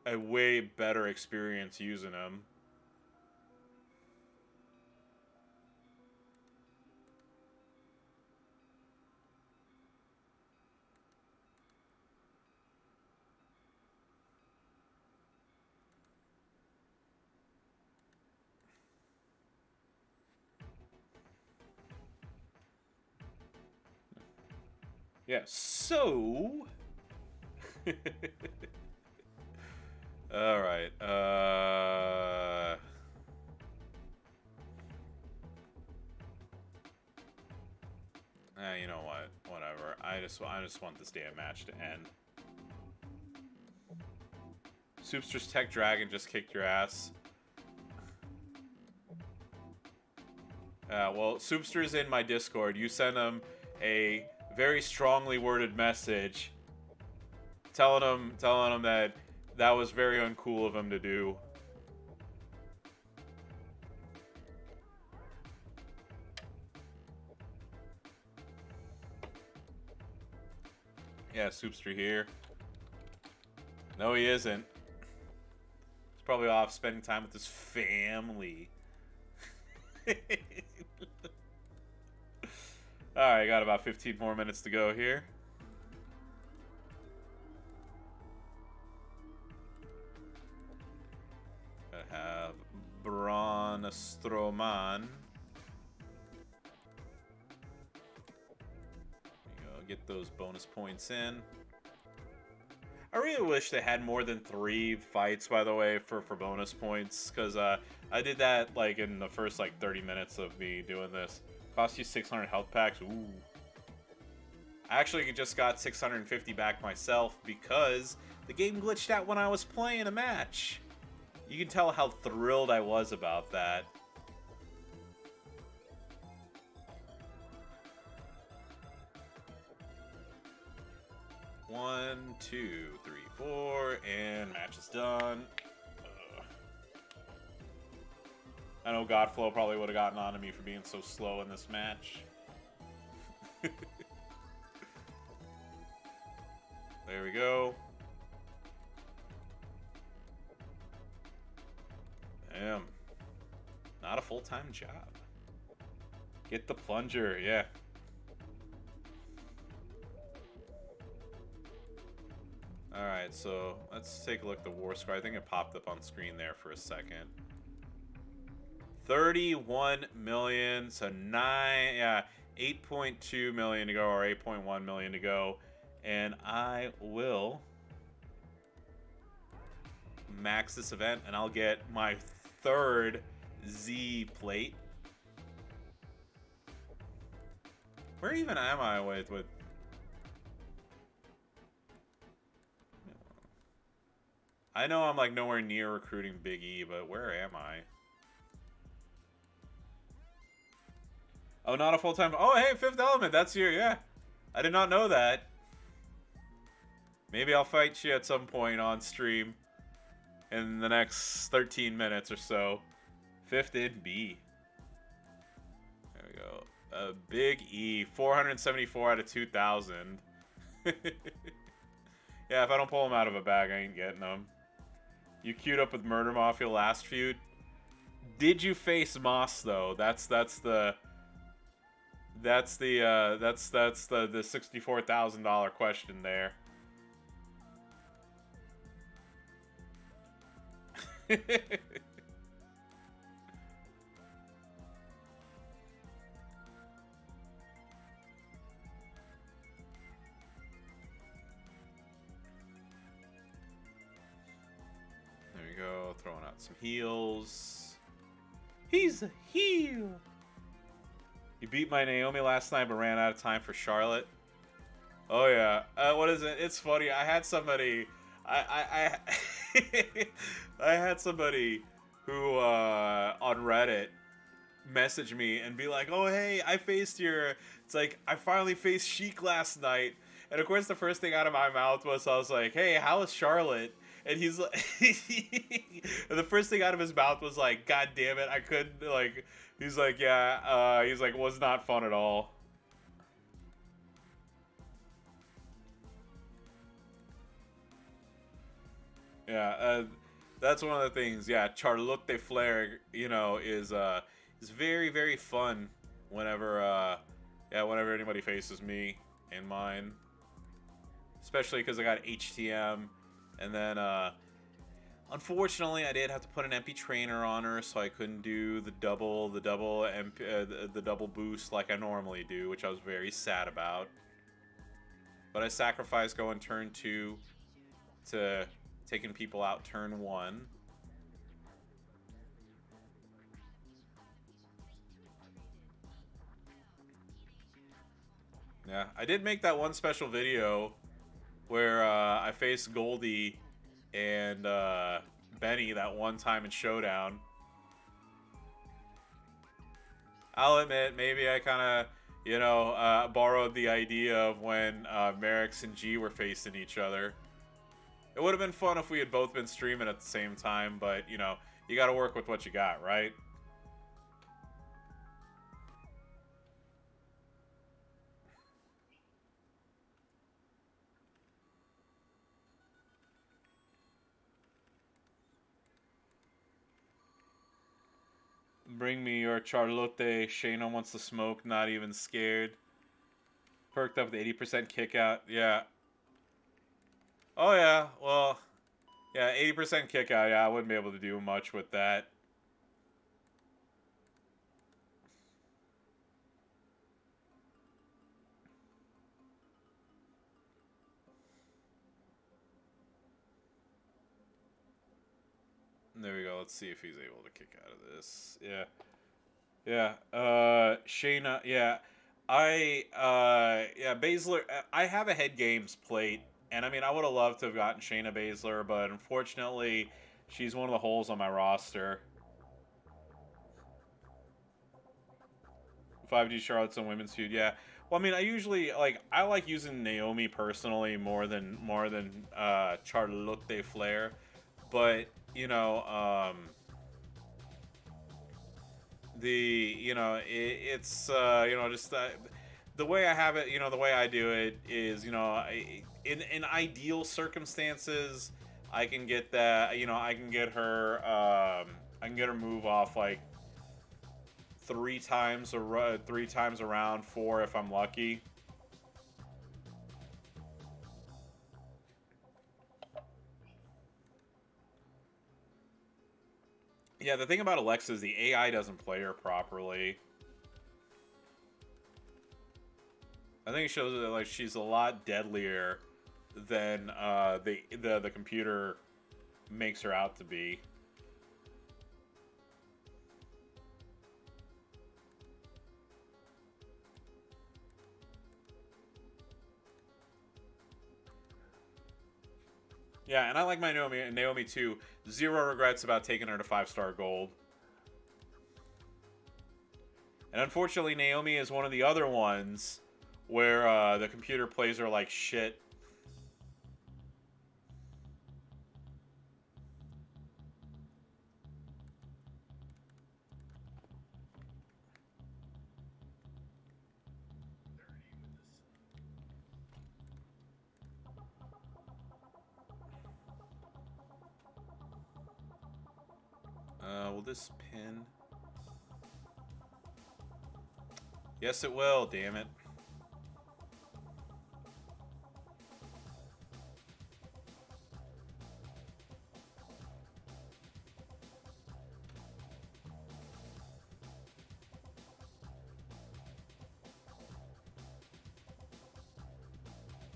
a way better experience using him. Yeah, so... Alright, you know what? Whatever. I just want this damn match to end. Soupster's Tech Dragon just kicked your ass. Well, Soupster's in my Discord. You send him a very strongly worded message telling him that that was very uncool of him to do. Yeah, Soupster here. No, he isn't. He's probably off spending time with his family. Alright, got about 15 more minutes to go here. I have Braun Strowman. Get those bonus points in. I really wish they had more than 3 fights, by the way, for bonus points, because I did that like in the first like 30 minutes of me doing this. Cost you 600 health packs. Ooh. I actually just got 650 back myself because the game glitched out when I was playing a match. You can tell how thrilled I was about that. One, two, three, four, and match is done. I know Godflow probably would have gotten on to me for being so slow in this match. There we go. Damn. Not a full-time job. Get the plunger, yeah. Alright, so let's take a look at the war score. I think it popped up on screen there for a second. 31 million. So 8.2 million to go, or 8.1 million to go. And I will max this event, and I'll get my third Z plate. Where even am I with I know I'm like nowhere near recruiting Big E, but where am I? Oh, not a full-time. Oh, hey, Fifth Element. That's your, yeah. I did not know that. Maybe I'll fight you at some point on stream in the next 13 minutes or so. Fifth in B. There we go. Big E. 474 out of 2,000. Yeah, if I don't pull him out of a bag, I ain't getting them. You queued up with Murder Mafia last feud. Did you face Moss though? That's the $64,000 question there. There we go, throwing out some heals. He's a heel. You beat my Naomi last night, but ran out of time for Charlotte. Oh yeah. What is it? It's funny. I had somebody. I I had somebody who on Reddit message me and be like, "Oh hey, I faced your." It's like I finally faced Sheik last night, and of course the first thing out of my mouth was I was like, "Hey, how is Charlotte?" And he's like, the first thing out of his mouth was like, "God damn it, I couldn't like." He's like, "Yeah," he's like, "Was not fun at all." Yeah, that's one of the things. Yeah, Charlotte Flair, you know, is very very fun whenever whenever anybody faces me and mine, especially because I got HTM, and then unfortunately I did have to put an MP trainer on her, so I couldn't do the double boost like I normally do, which I was very sad about. But I sacrificed going turn 2 to taking people out turn 1. Yeah, I did make that one special video where I faced Goldie and Benny that one time in Showdown. I'll admit, maybe I kind of, you know, borrowed the idea of when Merrick's and G were facing each other. It would have been fun if we had both been streaming at the same time, but, you know, you got to work with what you got, right? Bring me your Charlotte. Shayna wants to smoke, not even scared. Perked up with 80% kick out. Yeah. Oh, yeah. Well, yeah, 80% kick out. Yeah, I wouldn't be able to do much with that. There we go. Let's see if he's able to kick out of this. Yeah. Yeah. Shayna. Yeah. Baszler. I have a head games plate. And I mean, I would have loved to have gotten Shayna Baszler, but unfortunately, she's one of the holes on my roster. 5D Charlotte's on Women's Feud, yeah. Well, I mean, I usually I like using Naomi personally more than Charlotte Flair, but you know, it's you know, just the way I have it, you know, the way I do it is, you know, in ideal circumstances, I can get that, you know, I can get her move off like 3 times around, 4 if I'm lucky. Yeah, the thing about Alexa is the AI doesn't play her properly. I think it shows that like she's a lot deadlier than the computer makes her out to be. Yeah, and I like my Naomi too. Zero regrets about taking her to 5-star gold. And unfortunately, Naomi is one of the other ones where the computer plays her like shit. Will this pin? Yes, it will, damn it.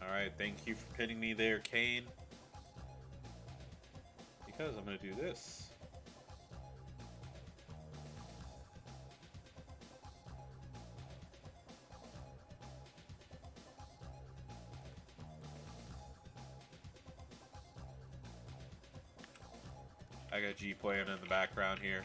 Alright, thank you for pinning me there, Kane. Because I'm going to do this. I got G playing in the background here.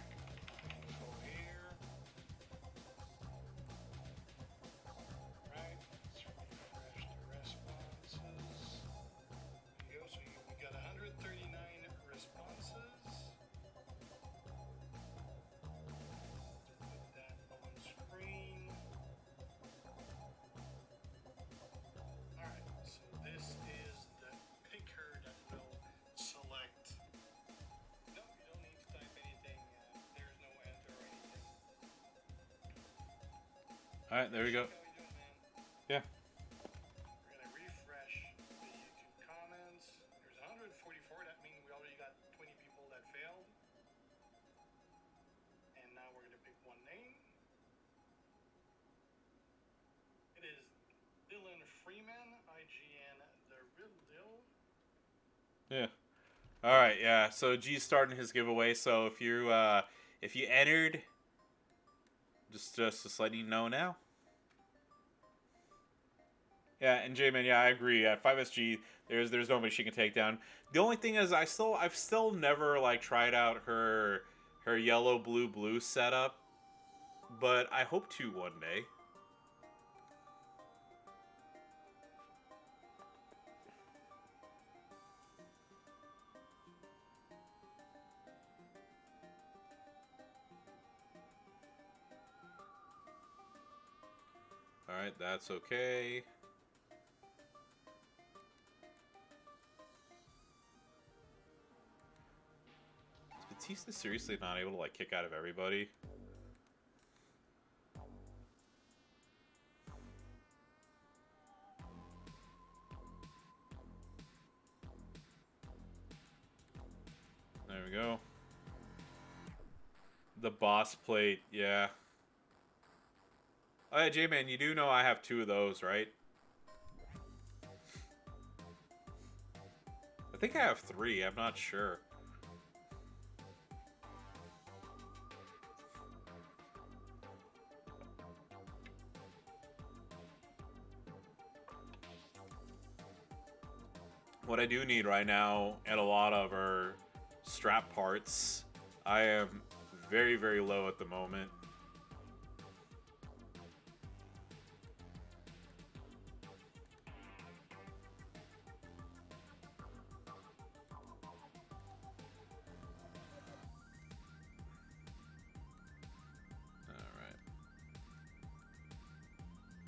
Alright, there we go. Yeah. We're gonna refresh the YouTube comments. There's 144. That means we already got 20 people that failed. And now we're gonna pick one name. It is Dylan Freeman, IGN, the real deal. Yeah. Alright, yeah. So G's starting his giveaway. So if you entered, just letting you know now. Yeah, and J-Man, yeah, I agree. At 5SG, there's nobody she can take down. The only thing is, I've still never like tried out her yellow blue setup, but I hope to one day. All right, that's okay. Is Batista seriously not able to like kick out of everybody? There we go. The boss plate, yeah. Oh yeah, J-Man, you do know I have 2 of those, right? I think I have 3, I'm not sure. What I do need right now, and a lot of are strap parts. I am very, very low at the moment.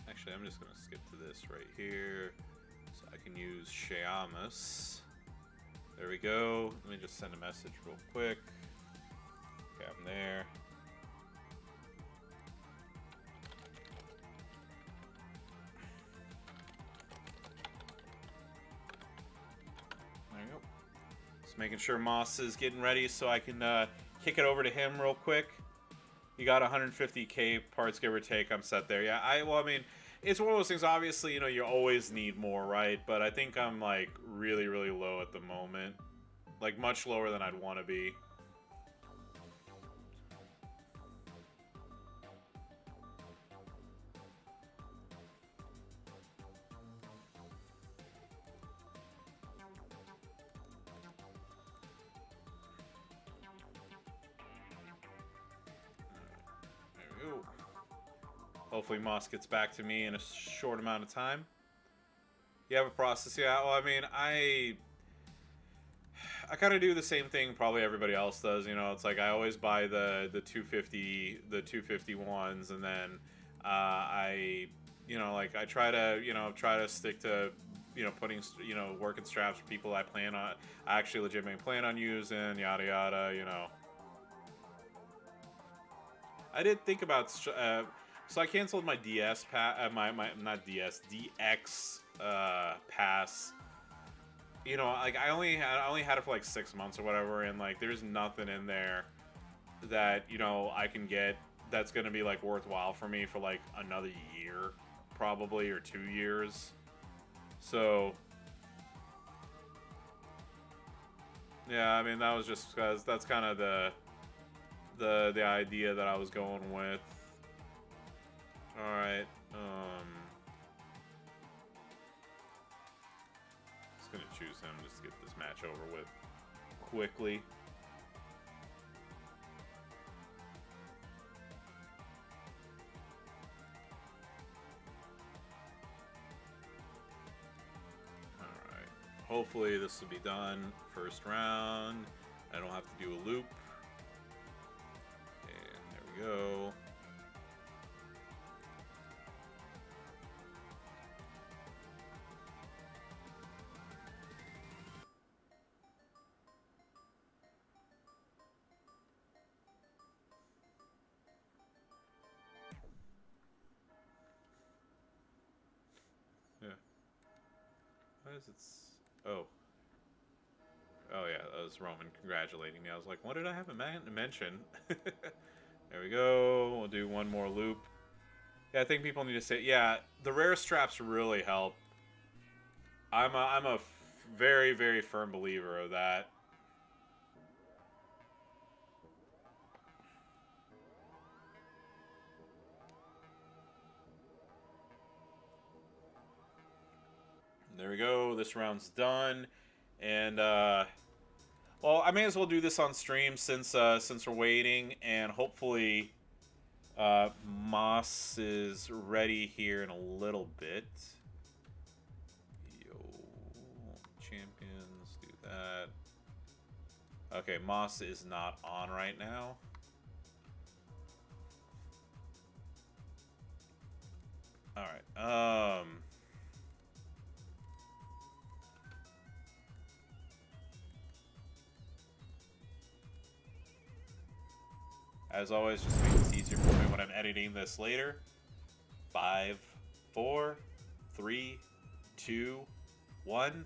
Actually, I'm just going to skip to this right here. So I can use Sheamus. There we go. Let me just send a message real quick. Okay, I'm there. There you go. Just making sure Moss is getting ready so I can kick it over to him real quick. You got 150k parts, give or take. I'm set there. Yeah, well, I mean, it's one of those things. Obviously, you know, you always need more, right? But I think I'm like really, really low at the moment. Like much lower than I'd want to be. Hopefully Moss gets back to me in a short amount of time. You have a process, yeah. Well, I mean, I kind of do the same thing probably everybody else does. You know, it's like I always buy the 250 ones, and then I I try to stick to putting working straps for people I actually legitimately plan on using, yada yada. I did think about so I canceled my DS not DS DX pass. Like I only had it for like 6 months or whatever, and like there's nothing in there that I can get that's gonna be like worthwhile for me for like another year probably, or 2 years. So yeah, I mean that was just because that's kind of the idea that I was going with. All right. Just gonna choose him just to get this match over with quickly. All right. Hopefully this will be done first round. I don't have to do a loop. And there we go. Why is it? Oh yeah, that was Roman congratulating me. I was like, what did I have to mention? There we go. We'll do one more loop. Yeah, I think people need to say, yeah, the rare straps really help. I'm a very, very firm believer of that. There we go. This round's done, and well, I may as well do this on stream since we're waiting, and hopefully Moss is ready here in a little bit. Yo, champions, do that. Okay, Moss is not on right now. All right. As always, just make this easier for me when I'm editing this later. 5, 4, 3, 2, 1.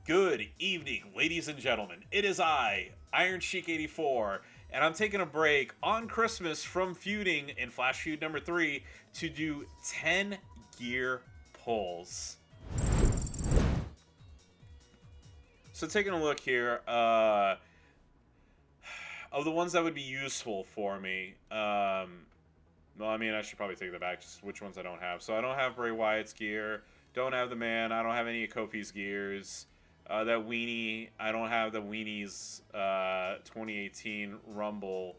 Good evening, ladies and gentlemen. It is I, Iron Sheik 84, and I'm taking a break on Christmas from feuding in Flash Feud number 3 to do 10 gear pulls. So taking a look here, of the ones that would be useful for me, well, I mean, I should probably take that back, just which ones I don't have. So I don't have Bray Wyatt's gear, don't have the Man, I don't have any of Kofi's gears. That weenie, I don't have the Weenie's 2018 Rumble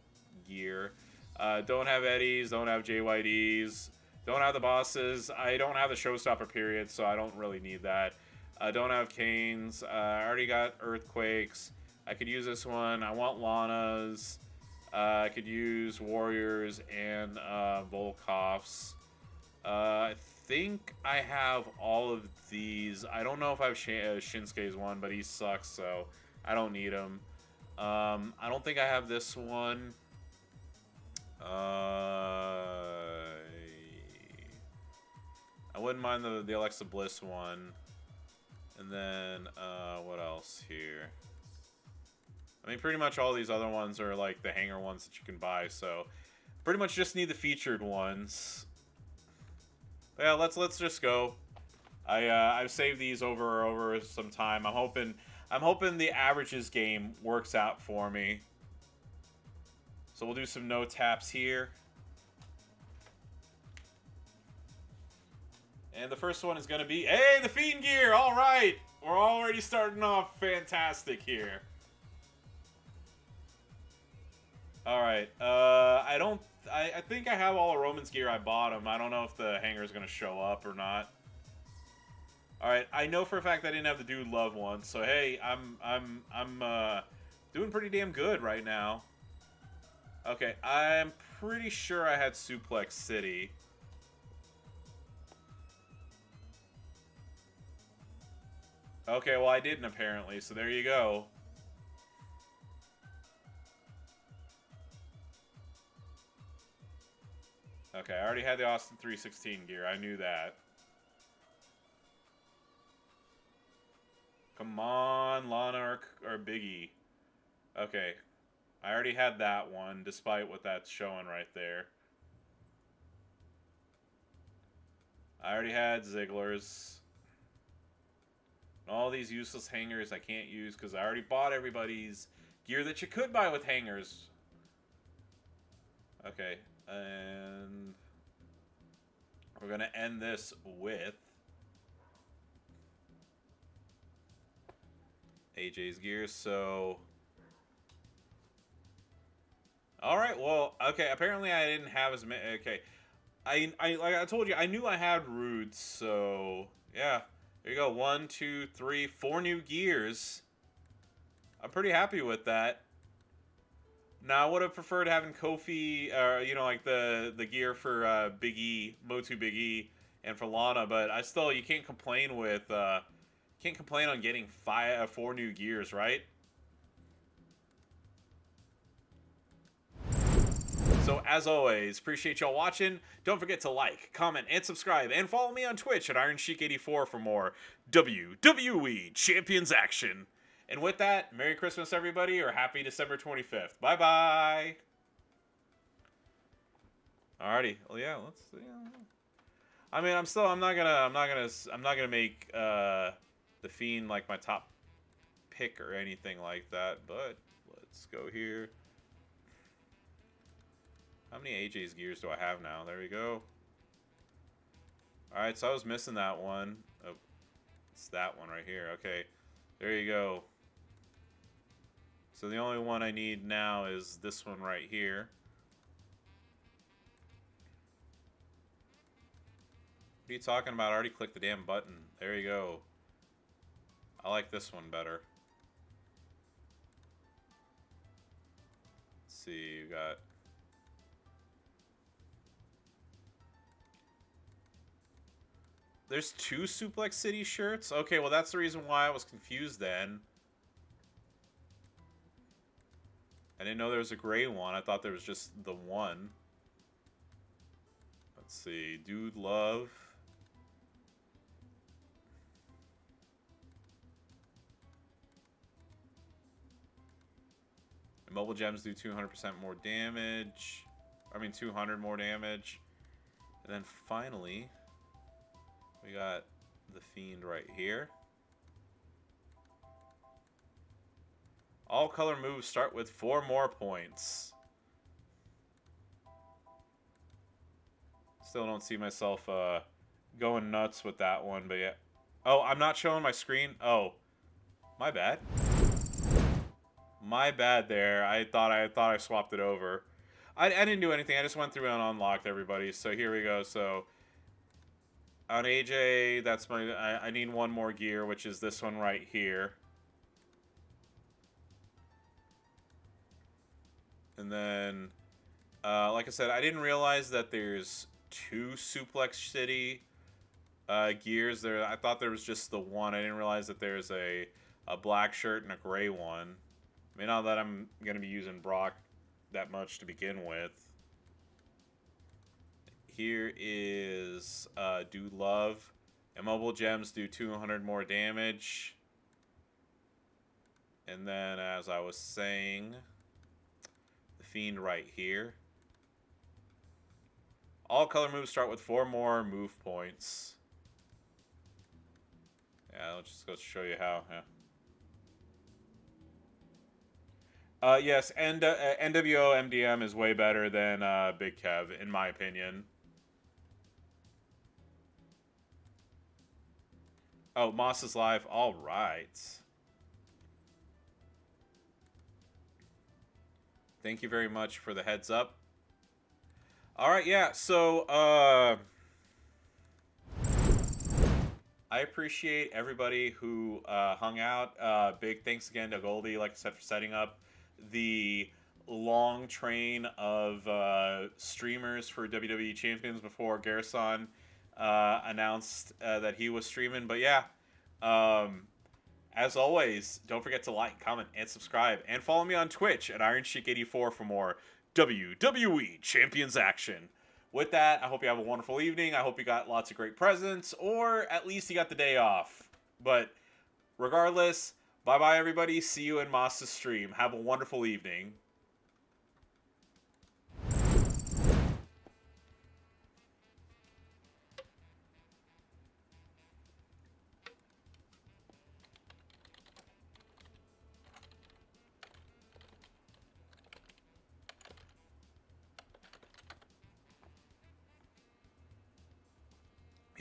gear. Don't have Eddie's, don't have JYD's, don't have the Bosses. I don't have the Showstopper period, so I don't really need that. Don't have Kane's. I already got Earthquakes. I could use this one. I want Lana's. I could use Warriors and Volkov's. I think I have all of these. I don't know if I have Shinsuke's one, but he sucks, so I don't need him. I don't think I have this one. I wouldn't mind the Alexa Bliss one. And then, what else here? I I mean, pretty much all these other ones are like the hanger ones that you can buy, so pretty much just need the featured ones. But yeah, let's just go. I've saved these over some time. I'm hoping the averages game works out for me. So we'll do some no taps here. And the first one is going to be, hey, the Fiend gear. All right. We're already starting off fantastic here. All right. I think I have all of Roman's gear. I bought them. I don't know if the hanger is going to show up or not. All right. I know for a fact I didn't have the Dude Love one. So hey, I'm doing pretty damn good right now. Okay, I'm pretty sure I had Suplex City. Okay, well I didn't apparently, so there you go. Okay, I already had the Austin 316 gear. I knew that. Come on, Lana or Biggie. Okay. I already had that one, despite what that's showing right there. I already had Ziggler's. All these useless hangers I can't use because I already bought everybody's gear that you could buy with hangers. Okay, and we're going to end this with AJ's gear, so... Alright, well, okay, apparently I didn't have as many... Okay, I like I told you, I knew I had Rude, so... Yeah, there you go, 1, 2, 3, 4 new gears. I'm pretty happy with that. Now, I would have preferred having Kofi, you know, like the gear for Big E, Motu Big E, and for Lana, but I still, you can't complain with, can't complain on getting 4 new gears, right? So, as always, appreciate y'all watching. Don't forget to like, comment, and subscribe, and follow me on Twitch at IronSheik84 for more WWE Champions action. And with that, Merry Christmas, everybody, or Happy December 25th. Bye-bye. Alrighty. Well, yeah, let's see. I mean, I'm not gonna make the Fiend like my top pick or anything like that, but let's go here. How many AJ's gears do I have now? There we go. Alright, so I was missing that one. Oh, it's that one right here. Okay, there you go. So the only one I need now is this one right here. What are you talking about? I already clicked the damn button. There you go. I like this one better. Let's see, you got... There's 2 Suplex City shirts? Okay, well that's the reason why I was confused then. I didn't know there was a gray one. I thought there was just the one. Let's see. Dude Love. And mobile gems do 200% more damage. I mean 200 more damage. And then finally... we got the Fiend right here. All color moves start with 4 more points. Still don't see myself going nuts with that one, but yeah. Oh, I'm not showing my screen? Oh, my bad. My bad there. I thought I swapped it over. I didn't do anything. I just went through and unlocked everybody. So here we go. So... on AJ, that's my... I need one more gear, which is this one right here. And then, like I said, I didn't realize that there's 2 Suplex City gears there. I thought there was just the one. I didn't realize that there's a black shirt and a gray one. I mean, not that I'm going to be using Brock that much to begin with. Here is Dude Love. And mobile gems do 200 more damage. And then, as I was saying, the Fiend right here. All color moves start with 4 more move points. Yeah, I'll just go show you how. Yeah. Yes, and NWO MDM is way better than Big Kev, in my opinion. Oh, Moss is live. All right. Thank you very much for the heads up. All right, yeah. So, I appreciate everybody who hung out. Big thanks again to Goldie, like I said, for setting up the long train of streamers for WWE Champions before Garrison announced that he was streaming. But yeah, as always, don't forget to like, comment, and subscribe. And follow me on Twitch at IronSheik84 for more WWE Champions action. With that, I hope you have a wonderful evening. I hope you got lots of great presents, or at least you got the day off. But regardless, bye-bye, everybody. See you in Moss's stream. Have a wonderful evening.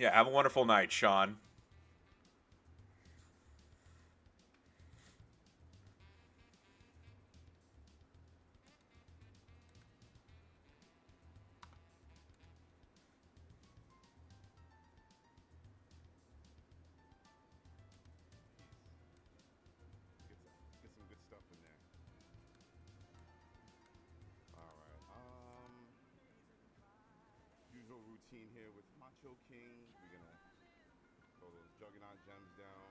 Yeah, have a wonderful night, Sean. Get some good stuff in there. All right. Usual routine here with Macho King. We're gonna throw those Juggernaut gems down.